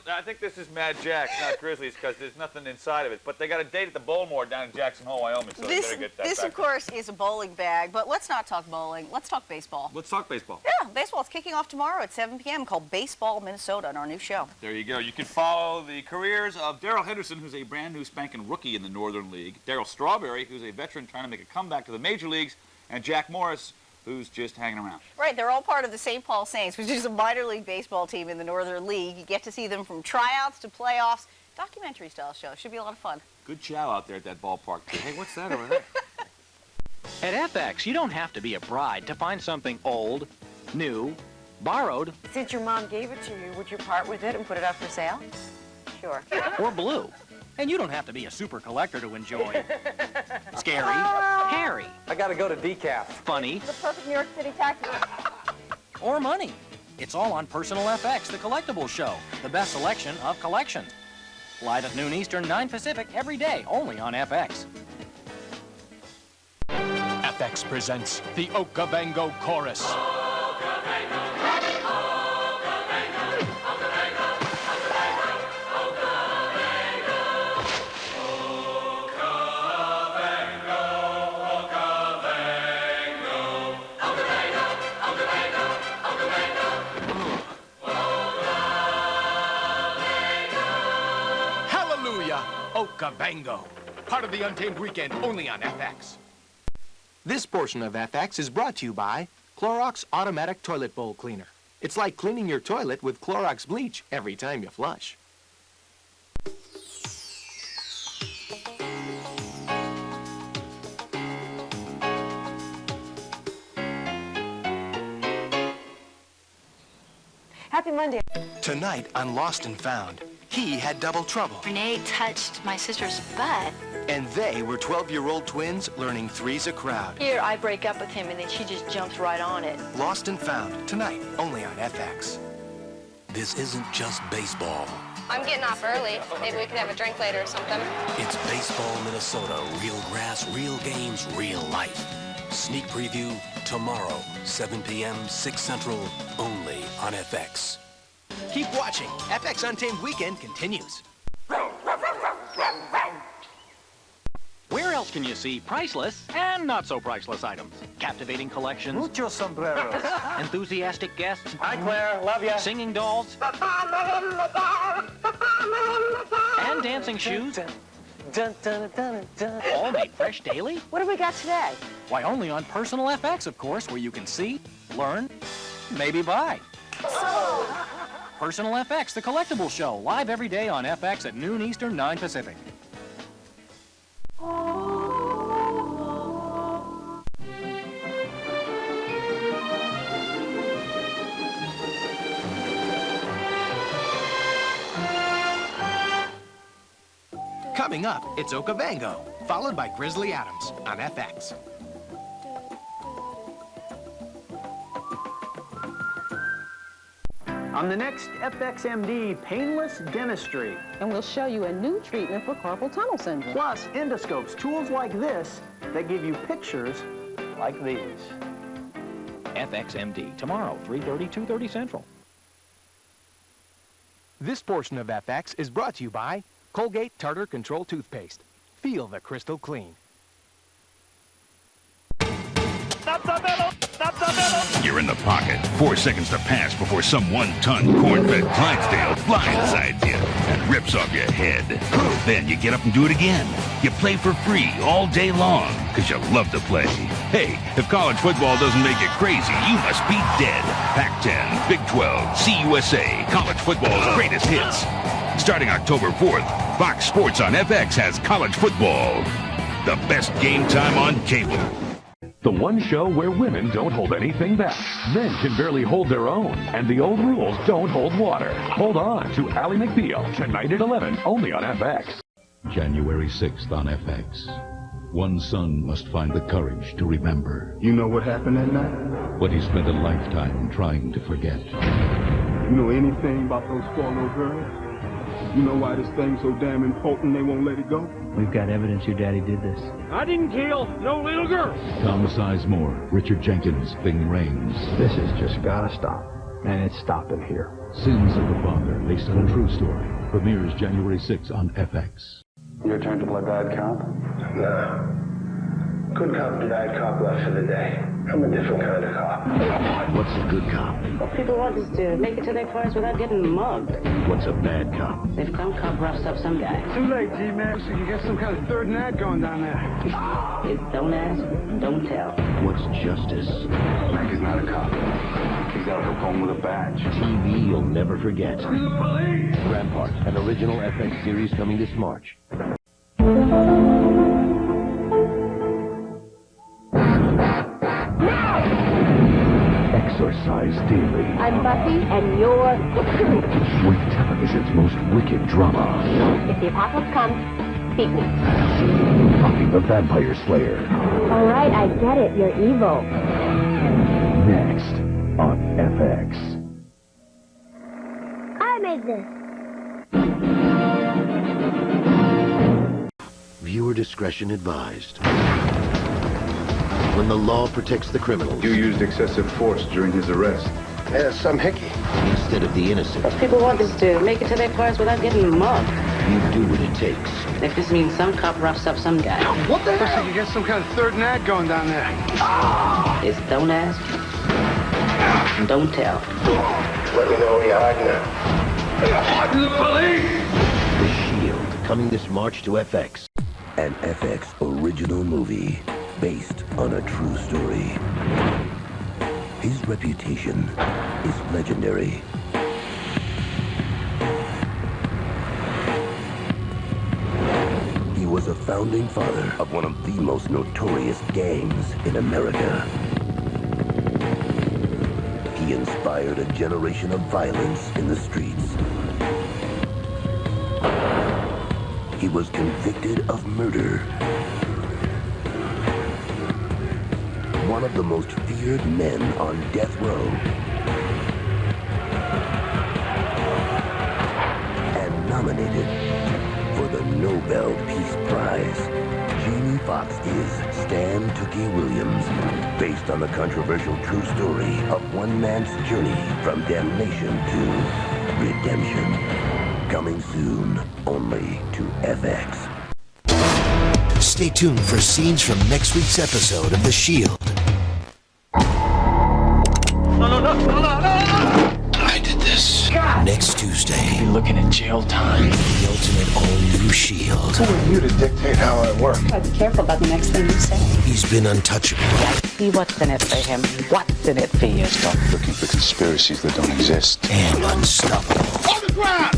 [SPEAKER 14] I think this is Mad Jack's, not Grizzly's, because there's nothing inside of it. But they got a date at the Bowlmore down in Jackson Hole, Wyoming, so they better get that
[SPEAKER 10] This,
[SPEAKER 14] back.
[SPEAKER 10] of course, is a bowling bag, but let's not talk bowling. Let's talk baseball.
[SPEAKER 14] Let's talk baseball.
[SPEAKER 10] Yeah, baseball is kicking off tomorrow at 7 p.m. called Baseball Minnesota on our new show.
[SPEAKER 14] There you go. You can follow the careers of Darrell Henderson, who's a brand new spanking rookie in the Northern League, Darryl Strawberry, who's a veteran trying to make a comeback to the major leagues, and Jack Morris, who's just hanging around.
[SPEAKER 10] Right, they're all part of the St. Paul Saints, which is a minor league baseball team in the Northern League. You get to see them from tryouts to playoffs. Documentary-style show. Should be a lot of fun.
[SPEAKER 14] Good chow out there at that ballpark, too. Hey, what's that over there?
[SPEAKER 12] At FX, you don't have to be a bride to find something old, new, Borrowed,
[SPEAKER 2] Since your mom gave it to you, would you part with it and put it up for sale? Sure.
[SPEAKER 12] or blue. And you don't have to be a super collector to enjoy. Scary, hairy,
[SPEAKER 3] I gotta go to decaf.
[SPEAKER 12] funny,
[SPEAKER 2] The perfect New York City taxi.
[SPEAKER 12] or money. It's all on Personal FX, the collectibles show, the best selection of collection. Live at noon Eastern, 9 Pacific, every day, only on FX.
[SPEAKER 11] FX presents the Okavango Chorus. Hallelujah, Okavango. Part of the Untamed Weekend, only on FX.
[SPEAKER 6] This portion of FX is brought to you by Clorox Automatic Toilet Bowl Cleaner. It's like cleaning your toilet with Clorox bleach every time you flush.
[SPEAKER 2] Happy Monday.
[SPEAKER 6] Tonight on Lost and Found, he had double trouble.
[SPEAKER 9] Renee touched my sister's butt.
[SPEAKER 6] And they were 12-year-old twins learning three's a crowd.
[SPEAKER 9] Here, I break up with him, and then she just jumps right on it.
[SPEAKER 6] Lost and Found, tonight, only on FX.
[SPEAKER 11] This isn't just baseball.
[SPEAKER 16] I'm getting off early. Maybe we could have a drink later or something.
[SPEAKER 11] It's Baseball Minnesota. Real grass, real games, real life. Sneak preview tomorrow, 7 p.m., 6 Central, only on FX.
[SPEAKER 6] Keep watching. FX Untamed Weekend continues.
[SPEAKER 12] Where else can you see priceless and not so priceless items? Captivating collections.
[SPEAKER 3] Mucho sombreros.
[SPEAKER 12] Enthusiastic guests.
[SPEAKER 3] Hi, Claire. Love ya.
[SPEAKER 12] Singing dolls. And dancing shoes. All made fresh daily?
[SPEAKER 2] What do we got today?
[SPEAKER 12] Why, only on Personal FX, of course, where you can see, learn, maybe buy. Personal FX, the collectible show, live every day on FX at noon Eastern, 9 Pacific.
[SPEAKER 6] Coming up, it's Okavango, followed by Grizzly Adams on FX.
[SPEAKER 24] On the next FXMD, painless dentistry.
[SPEAKER 17] And we'll show you a new treatment for carpal tunnel syndrome.
[SPEAKER 24] Plus, endoscopes, tools like this that give you pictures like these.
[SPEAKER 12] FXMD, tomorrow, 3:30, 2:30 Central.
[SPEAKER 6] This portion of FX is brought to you by Colgate Tartar Control Toothpaste. Feel the crystal clean.
[SPEAKER 11] You're in the pocket. 4 seconds to pass before some one-ton corn-fed Clydesdale blindsides you and rips off your head. Then you get up and do it again. You play for free all day long because you love to play. Hey, if college football doesn't make you crazy, you must be dead. Pac-10, Big 12, CUSA, college football's greatest hits. Starting October 4th, Fox Sports on FX has college football. The best game time on cable.
[SPEAKER 20] The one show where women don't hold anything back. Men can barely hold their own, and the old rules don't hold water. Hold on to Ally McBeal, tonight at 11, only on FX.
[SPEAKER 22] January 6th on FX. One son must find the courage to remember.
[SPEAKER 23] You know what happened that night?
[SPEAKER 22] What he spent a lifetime trying to forget.
[SPEAKER 23] You know anything about those 4 little girls? You know why this thing's so damn important they won't let it go?
[SPEAKER 27] We've got evidence your daddy did this.
[SPEAKER 23] I didn't kill no little girl.
[SPEAKER 22] Tom Sizemore, Richard Jenkins, Bing Raines.
[SPEAKER 23] This has just gotta stop. And it's stopping here.
[SPEAKER 22] Sins of the Father, based on a true story. Premieres January 6th on FX.
[SPEAKER 23] Your turn to play bad cop? No. Good cop and bad cop left for the day. I'm a different kind of cop.
[SPEAKER 22] What's a good cop?
[SPEAKER 28] What people want is to make it to their cars without getting mugged.
[SPEAKER 22] What's a bad cop?
[SPEAKER 28] If some cop roughs up some guy.
[SPEAKER 23] Too late, G-Man. So you got some kind of third act going down there.
[SPEAKER 28] It's don't ask, don't tell.
[SPEAKER 22] What's justice?
[SPEAKER 23] Frankie's not a cop. He's got to go home with a badge.
[SPEAKER 22] TV you'll never forget.
[SPEAKER 23] Police!
[SPEAKER 22] Rampart, an original FX series coming this March.
[SPEAKER 20] exorcised daily.
[SPEAKER 4] I'm Buffy, and you're...
[SPEAKER 20] With television's most wicked drama.
[SPEAKER 4] If the apocalypse comes, beat me.
[SPEAKER 20] Buffy the Vampire Slayer.
[SPEAKER 4] All right, I get it. You're evil.
[SPEAKER 20] Next on FX.
[SPEAKER 4] I made this.
[SPEAKER 5] Viewer discretion advised. When the law protects the criminals.
[SPEAKER 23] You used excessive force during his arrest.
[SPEAKER 5] Yeah, some hickey. Instead of the innocent.
[SPEAKER 13] If people want us to make it to their cars without getting mugged.
[SPEAKER 5] You do what it takes.
[SPEAKER 13] If this means some cop roughs up some guy.
[SPEAKER 23] What the hell? You got some kind of third nag going down there.
[SPEAKER 13] It's don't ask, and don't tell.
[SPEAKER 5] Let me know where you're hiding now.
[SPEAKER 23] The police!
[SPEAKER 5] The Shield, coming this March to FX. An FX original movie based on a true story. His reputation is legendary. He was a founding father of one of the most notorious gangs in America. He inspired a generation of violence in the streets. He was convicted of murder. One of the most feared men on death row. And nominated for the Nobel Peace Prize. Jamie Foxx is Stan Tookie Williams, based on the controversial true story of one man's journey from damnation to redemption. Coming soon, only to FX. Stay tuned for scenes from next week's episode of The Shield.
[SPEAKER 21] No. I did this.
[SPEAKER 5] God. Next Tuesday.
[SPEAKER 21] You're looking at jail time.
[SPEAKER 5] The ultimate all-new Shield.
[SPEAKER 23] Who are you to dictate how I work?
[SPEAKER 13] Be careful about the next thing you say.
[SPEAKER 5] He's been untouchable.
[SPEAKER 13] See what's in it for him. What's in it for you?
[SPEAKER 23] Stop looking for conspiracies that don't exist.
[SPEAKER 5] And unstoppable.
[SPEAKER 23] On the ground!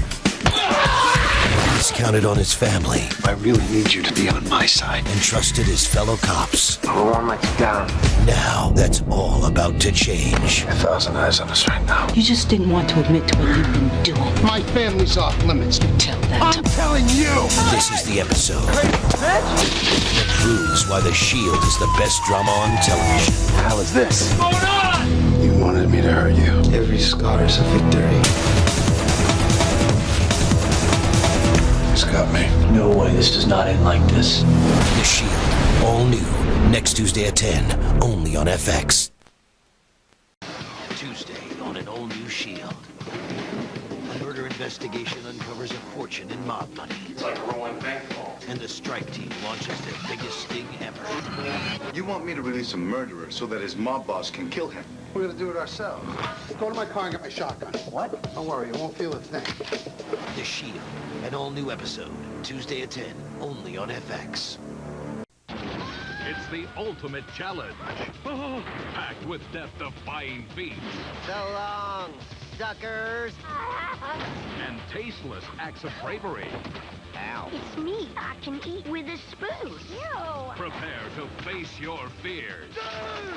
[SPEAKER 5] He's counted on his family.
[SPEAKER 23] I really need you to be on my side.
[SPEAKER 5] And trusted his fellow cops.
[SPEAKER 23] I won't let you down.
[SPEAKER 5] Now, that's all about to change.
[SPEAKER 23] 1,000 eyes on us right now.
[SPEAKER 13] You just didn't want to admit to what you've been doing.
[SPEAKER 23] My family's off limits.
[SPEAKER 13] Tell that
[SPEAKER 23] I'm telling you!
[SPEAKER 5] This is the episode that proves why The Shield is the best drama on television.
[SPEAKER 23] What the hell is this?
[SPEAKER 13] What's going on?
[SPEAKER 23] You wanted me to hurt you. Every scar is a victory. He's got me.
[SPEAKER 21] No way this does not end like this.
[SPEAKER 5] The Shield, all new, next Tuesday at 10, only on FX. Tuesday on an all-new Shield. A murder investigation uncovers a fortune in mob money.
[SPEAKER 21] It's like a rolling bank vault.
[SPEAKER 5] And the strike team launches their biggest sting ever.
[SPEAKER 23] You want me to release a murderer so that his mob boss can kill him? We're gonna do it ourselves. Go to my car and get my shotgun. What? Don't worry, you won't feel a thing.
[SPEAKER 5] The Shield, an all-new episode, Tuesday at 10, only on FX.
[SPEAKER 11] It's the ultimate challenge. Packed with death-defying feats.
[SPEAKER 5] So long, suckers.
[SPEAKER 11] And tasteless acts of bravery.
[SPEAKER 5] Ow.
[SPEAKER 4] It's me. I can eat with a spoon. Ew.
[SPEAKER 11] Prepare to face your fears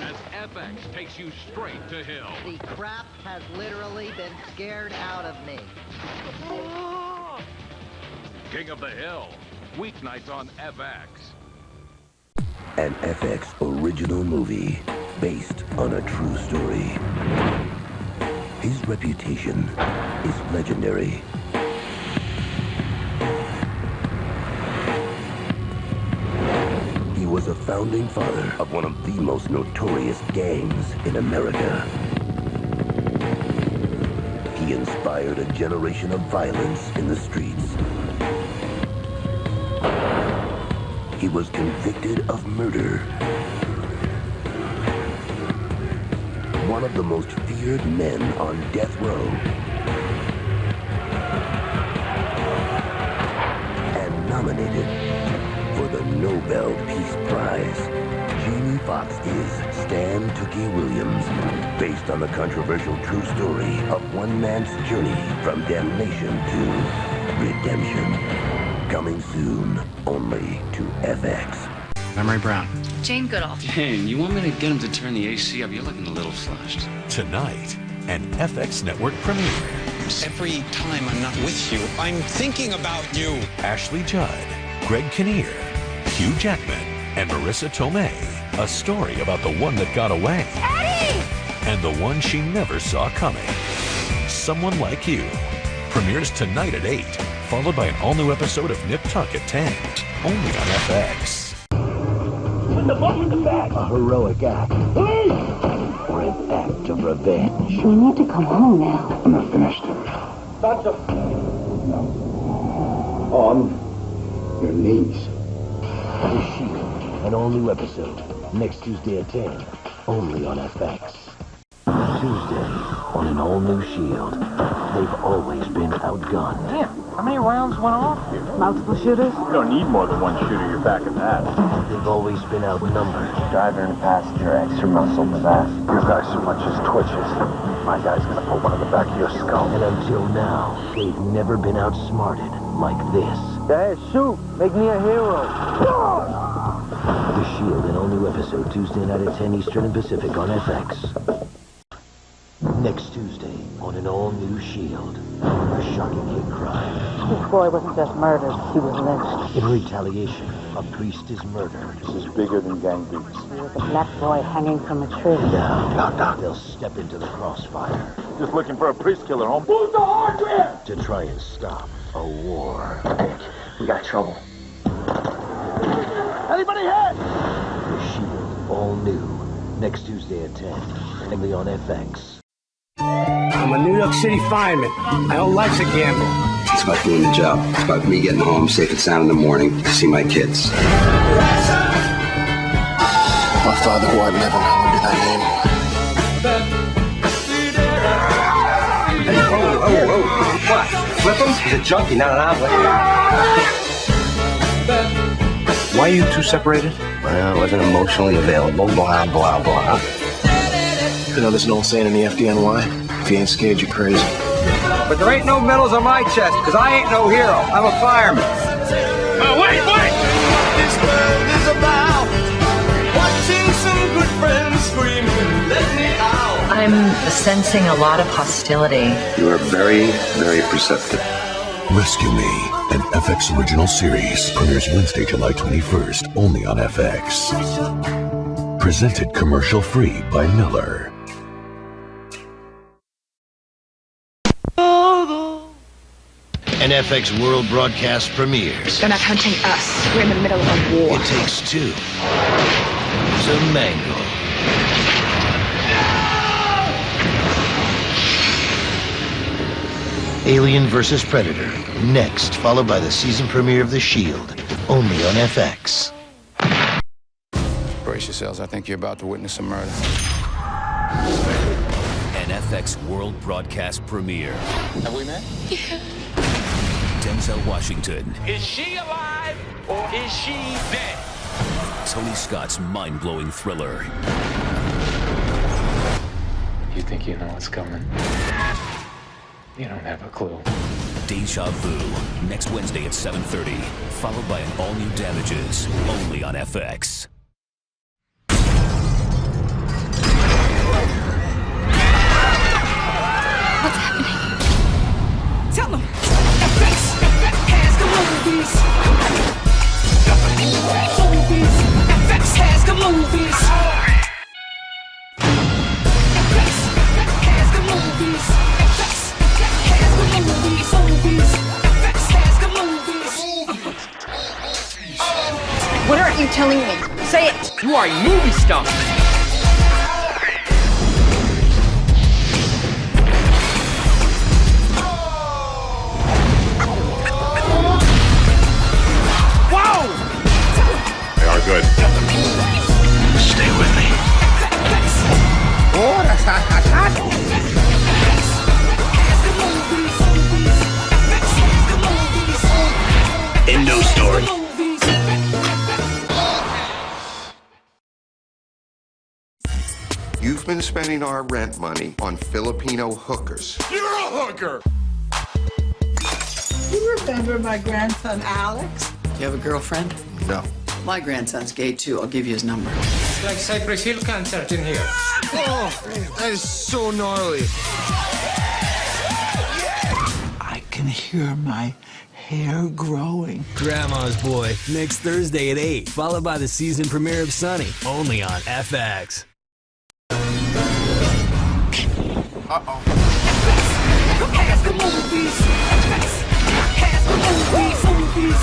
[SPEAKER 11] as FX takes you straight to hell.
[SPEAKER 15] The crap has literally been scared out of me.
[SPEAKER 11] King of the Hill, weeknights on FX.
[SPEAKER 5] An FX original movie based on a true story. His reputation is legendary. He was a founding father of one of the most notorious gangs in America. He inspired a generation of violence in the streets. He was convicted of murder. One of the most feared men on death row. And nominated for the Nobel Peace Prize. Jamie Foxx is Stan Tookie Williams, based on the controversial true story of one man's journey from damnation to redemption. Coming soon, only to FX.
[SPEAKER 28] Memory Brown.
[SPEAKER 9] Jane Goodall.
[SPEAKER 21] Jane, you want me to get him to turn the AC up? You're looking a little flushed.
[SPEAKER 1] Tonight, an FX Network premiere.
[SPEAKER 7] Every time I'm not with you, I'm thinking about you.
[SPEAKER 1] Ashley Judd, Greg Kinnear, Hugh Jackman, and Marissa Tomei. A story about the one that got away.
[SPEAKER 4] Eddie!
[SPEAKER 1] And the one she never saw coming. Someone Like You. Premieres tonight at 8, followed by an all-new episode of Nip Tuck at 10. Only on FX.
[SPEAKER 5] Put the bomb in the bag. A heroic act. Please! Or an act of revenge.
[SPEAKER 13] We need to come home now.
[SPEAKER 23] I'm not finished. Doctor! No. On your knees.
[SPEAKER 5] The Shield, an all-new episode. Next Tuesday at 10. Only on FX. Tuesday, on an all-new Shield. They've always been outgunned.
[SPEAKER 12] Damn, how many rounds went off here?
[SPEAKER 13] Multiple shooters?
[SPEAKER 3] You don't need more than one shooter, you're packing that.
[SPEAKER 5] They've always been outnumbered.
[SPEAKER 21] Driver and passenger, extra muscle in the back.
[SPEAKER 3] Your guy so much as twitches. My guy's gonna put one in the back of your skull.
[SPEAKER 5] And until now, they've never been outsmarted like this.
[SPEAKER 3] Hey, shoot! Make me a hero!
[SPEAKER 5] The Shield, an all-new episode, Tuesday night at 10 Eastern and Pacific on FX. Next Tuesday, on an all-new Shield, a shocking hate crime.
[SPEAKER 13] This boy wasn't just murdered, he was lynched.
[SPEAKER 5] In retaliation, a priest is murdered.
[SPEAKER 23] This is bigger than gang beats.
[SPEAKER 13] There was a black boy hanging from a tree.
[SPEAKER 5] Now, they'll step into the crossfire.
[SPEAKER 3] Just looking for a priest killer, home. Who's the hardware?
[SPEAKER 5] To try and stop a war.
[SPEAKER 21] We got trouble.
[SPEAKER 3] Anybody hit?
[SPEAKER 5] The Shield, all new. Next Tuesday at 10. Only on FX.
[SPEAKER 8] I'm a New York City fireman. My whole life's a gamble.
[SPEAKER 23] It's about doing the job. It's about me getting home safe and sound in the morning to see my kids.
[SPEAKER 7] Our Father who art in heaven, hallowed be thy name.
[SPEAKER 23] Hey, whoa. What? Flip him? He's a junkie, not an omelet.
[SPEAKER 7] Why are you two separated?
[SPEAKER 23] Well, I wasn't emotionally available, blah, blah, blah.
[SPEAKER 7] You know, there's an old saying in the FDNY, if you ain't scared, you're crazy.
[SPEAKER 23] But there ain't no medals on my chest, because I ain't no hero. I'm a fireman.
[SPEAKER 11] Oh, wait!
[SPEAKER 10] This world is about watching some good friends scream, let me out.
[SPEAKER 2] I'm sensing a lot of hostility.
[SPEAKER 23] You are very, very perceptive.
[SPEAKER 1] Rescue Me, an FX original series. Premieres Wednesday, July 21st, only on FX. Presented commercial-free by Miller.
[SPEAKER 5] An FX World broadcast premieres.
[SPEAKER 9] They're not hunting us. We're in the middle of a war.
[SPEAKER 5] It takes two to mangle. Alien vs. Predator. Next, followed by the season premiere of The Shield. Only on FX.
[SPEAKER 7] Brace yourselves, I think you're about to witness a murder.
[SPEAKER 11] An FX World Broadcast premiere.
[SPEAKER 28] Have we met?
[SPEAKER 9] Yeah.
[SPEAKER 11] Denzel Washington.
[SPEAKER 10] Is she alive or is she dead?
[SPEAKER 11] Tony Scott's mind-blowing thriller.
[SPEAKER 21] You think you know what's coming? You don't have a clue.
[SPEAKER 11] Deja Vu. Next Wednesday at 7:30. Followed by an all-new Damages. Only on FX.
[SPEAKER 9] What's happening?
[SPEAKER 10] Tell them. FX has the movies. FX has the movies. FX has the movies. FX has the movies. FX has the movies.
[SPEAKER 9] What aren't you telling me? Say it.
[SPEAKER 28] You are a movie star.
[SPEAKER 11] They are good.
[SPEAKER 21] Stay with me.
[SPEAKER 8] Oh, that's hot.
[SPEAKER 21] End of story.
[SPEAKER 7] You've been spending our rent money on Filipino hookers.
[SPEAKER 11] You're a hooker!
[SPEAKER 15] You remember my grandson, Alex?
[SPEAKER 21] You have a girlfriend?
[SPEAKER 7] No.
[SPEAKER 14] My grandson's gay too. I'll give you his number.
[SPEAKER 16] It's like Cypress Hill concert in here.
[SPEAKER 10] Oh, that is so gnarly.
[SPEAKER 17] I can hear my hair growing.
[SPEAKER 18] Grandma's Boy, next Thursday at 8, followed by the season premiere of Sunny, only on FX.
[SPEAKER 10] Uh-oh.
[SPEAKER 19] Has the movies. Has the movies.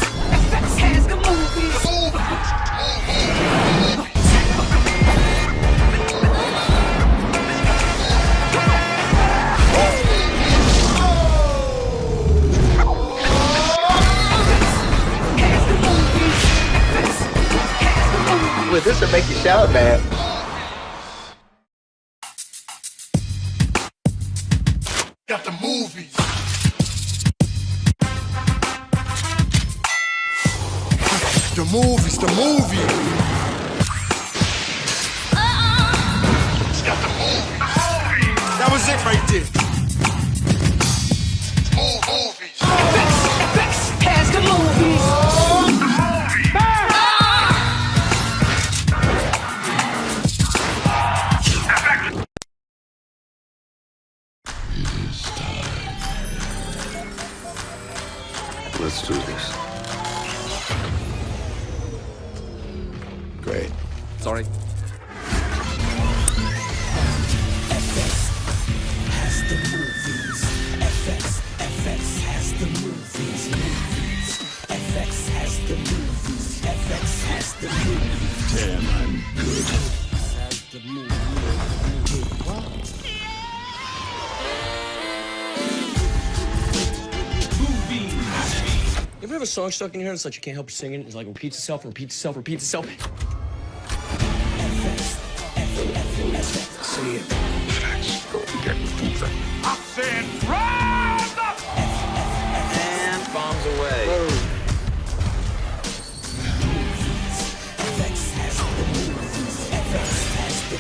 [SPEAKER 19] FX has the movies.
[SPEAKER 3] Well, this will make you shout, man.
[SPEAKER 10] Got the movies. The movies, the movie. It's got the movies. That was it right there. Movies.
[SPEAKER 19] FX has the movies.
[SPEAKER 3] Let's do this. Great.
[SPEAKER 10] Sorry.
[SPEAKER 19] FX has the movies. FX has the movies. FX has the movies. FX has the movies.
[SPEAKER 22] Damn, I'm good.
[SPEAKER 19] Has the movies. What?
[SPEAKER 24] You ever have a song stuck in your head it's like you can't help singing it? It's like repeats itself, repeats itself, repeats itself.
[SPEAKER 10] See it. I said, rise up!
[SPEAKER 3] And bombs away.
[SPEAKER 19] FX has the movies. FX has the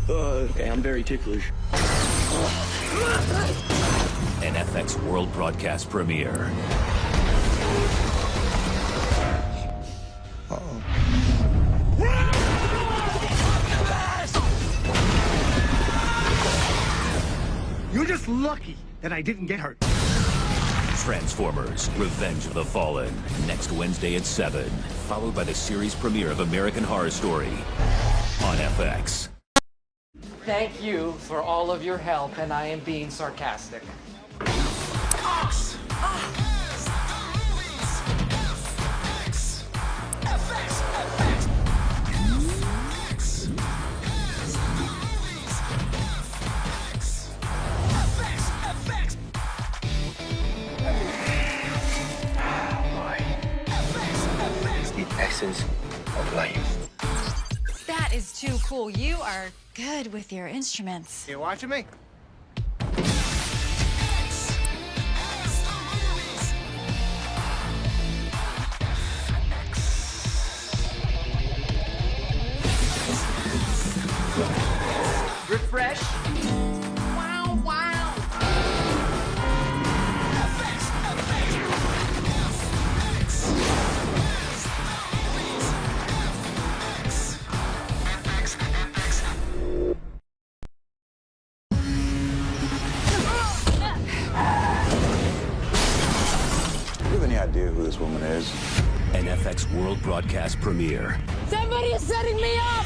[SPEAKER 19] movies.
[SPEAKER 24] Okay, I'm very ticklish.
[SPEAKER 1] An FX World Broadcast premiere.
[SPEAKER 8] You're just lucky that I didn't get hurt.
[SPEAKER 1] Transformers: Revenge of the Fallen, next Wednesday at 7, followed by the series premiere of American Horror Story on FX.
[SPEAKER 25] Thank you for all of your help, and I am being sarcastic.
[SPEAKER 7] The essence of life.
[SPEAKER 26] That is too cool. You are good with your instruments.
[SPEAKER 10] You watching me?
[SPEAKER 25] Refresh. Wow, wow.
[SPEAKER 23] Do you have any idea who this woman is?
[SPEAKER 1] An FX World Broadcast premiere.
[SPEAKER 19] Somebody is setting me up!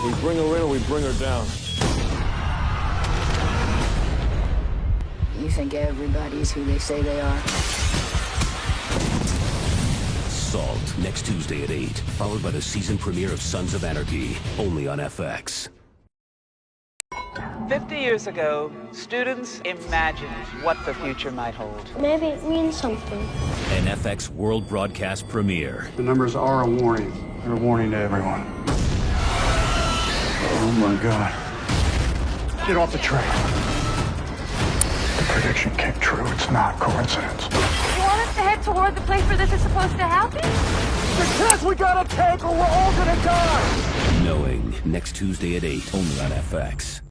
[SPEAKER 11] We bring her in or we bring her down.
[SPEAKER 9] You think everybody's who they say they are?
[SPEAKER 1] Salt, next Tuesday at 8, followed by the season premiere of Sons of Anarchy, only on FX.
[SPEAKER 29] 50 years ago, students imagined what the future might hold.
[SPEAKER 4] Maybe it means something.
[SPEAKER 1] An FX World Broadcast premiere.
[SPEAKER 23] The numbers are a warning. They're a warning to everyone. Oh my God. Get off the train. The prediction came true. It's not coincidence.
[SPEAKER 4] You want us to head toward the place where this is supposed to happen?
[SPEAKER 10] Because we got a tank or we're all gonna die!
[SPEAKER 1] Knowing, next Tuesday at 8, only on FX.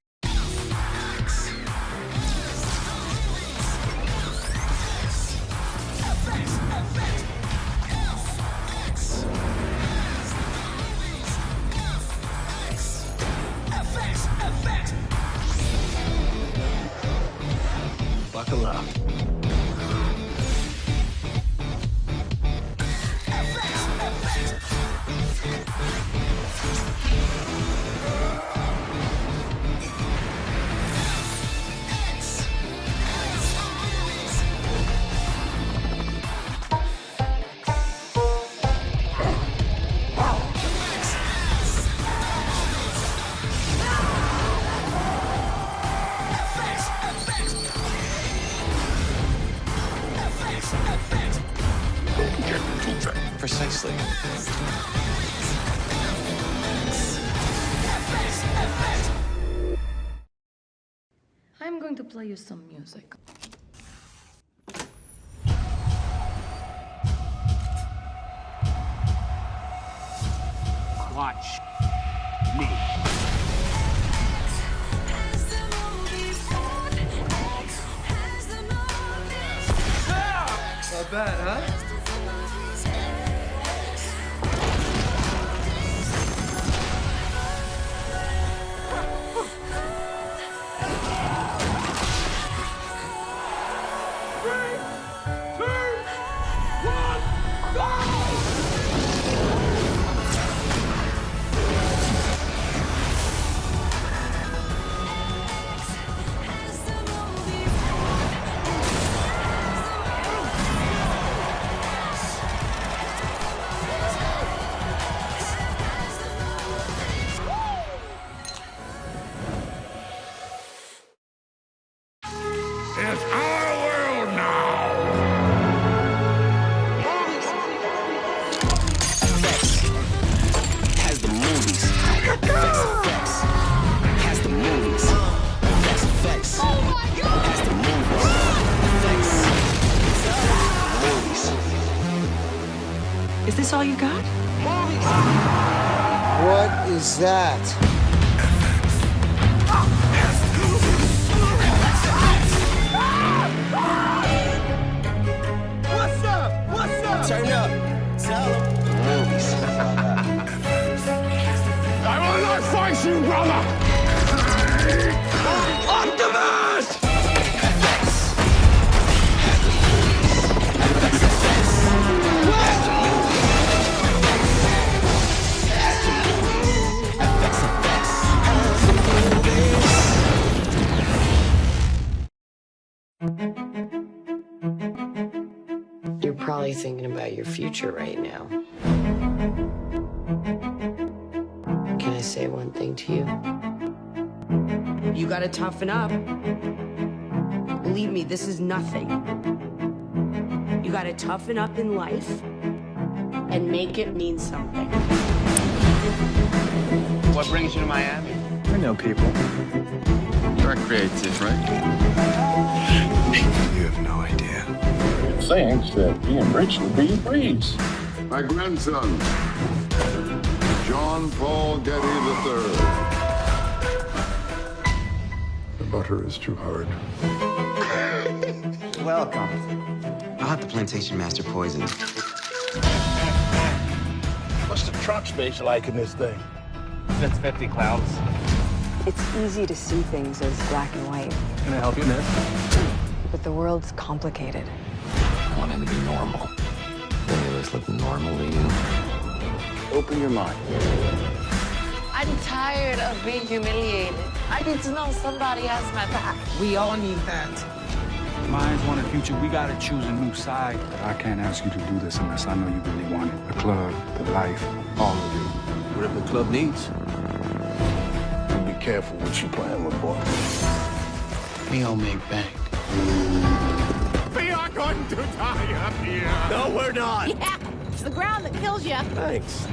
[SPEAKER 2] soundtrack.
[SPEAKER 7] Precisely.
[SPEAKER 5] I'm going to play you some music.
[SPEAKER 8] Watch me.
[SPEAKER 10] Not bad, huh?
[SPEAKER 11] It's our world now!
[SPEAKER 7] Has the movies. Effects. Has the movies. Effects.
[SPEAKER 19] Oh my God!
[SPEAKER 7] Has the movies.
[SPEAKER 6] Is this all you got?
[SPEAKER 12] What is that?
[SPEAKER 10] What's up? What's up?
[SPEAKER 7] Turn up. Tell them. Movies.
[SPEAKER 11] I will not fight you, brother! Optimus!
[SPEAKER 14] You're probably thinking about your future right now. Can I say one thing to you? You gotta toughen up. Believe me, this is nothing. You gotta toughen up in life and make it mean something.
[SPEAKER 7] What brings you to Miami?
[SPEAKER 3] I know people.
[SPEAKER 7] You're creative, right?
[SPEAKER 3] You have no idea.
[SPEAKER 11] Thinks that being rich would be a breeze.
[SPEAKER 13] My grandson, John Paul Getty III. The butter is too hard.
[SPEAKER 7] Welcome. I'll have the plantation master poisoned.
[SPEAKER 8] What's the trunk space like in this thing?
[SPEAKER 24] That's 50 clouds.
[SPEAKER 6] It's easy to see things as black and white,
[SPEAKER 24] Can I help you, miss?
[SPEAKER 6] but the world's complicated.
[SPEAKER 7] I want him to be normal. Any of us look normal to you? Open your mind.
[SPEAKER 25] I'm tired of being humiliated. I need to know somebody has my back.
[SPEAKER 15] We all need that.
[SPEAKER 20] Minds want a future. We gotta choose a new side. I can't ask you to do this unless I know you really want it. The club, the life, all of it.
[SPEAKER 8] Whatever the club needs. Be careful what you playing with, boy.
[SPEAKER 7] We all make bank.
[SPEAKER 11] We are going to die up here!
[SPEAKER 8] No, we're not.
[SPEAKER 19] Yeah, it's the ground that kills you.
[SPEAKER 8] Thanks.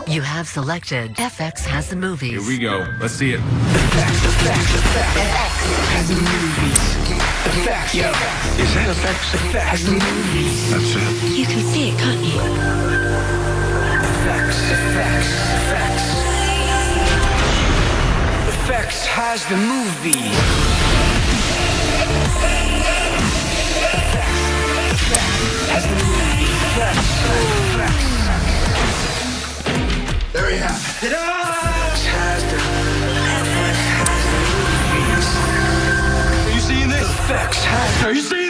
[SPEAKER 27] You have selected FX Has the Movies.
[SPEAKER 11] Here we go. Let's see it.
[SPEAKER 19] Has the movies. The facts. Yo.
[SPEAKER 11] Is that FX Has the Movies? That's it.
[SPEAKER 27] You can see it, can't you?
[SPEAKER 19] FX has the movie. Has the movie.
[SPEAKER 13] There you have it.
[SPEAKER 19] FX has the FX has...
[SPEAKER 11] You see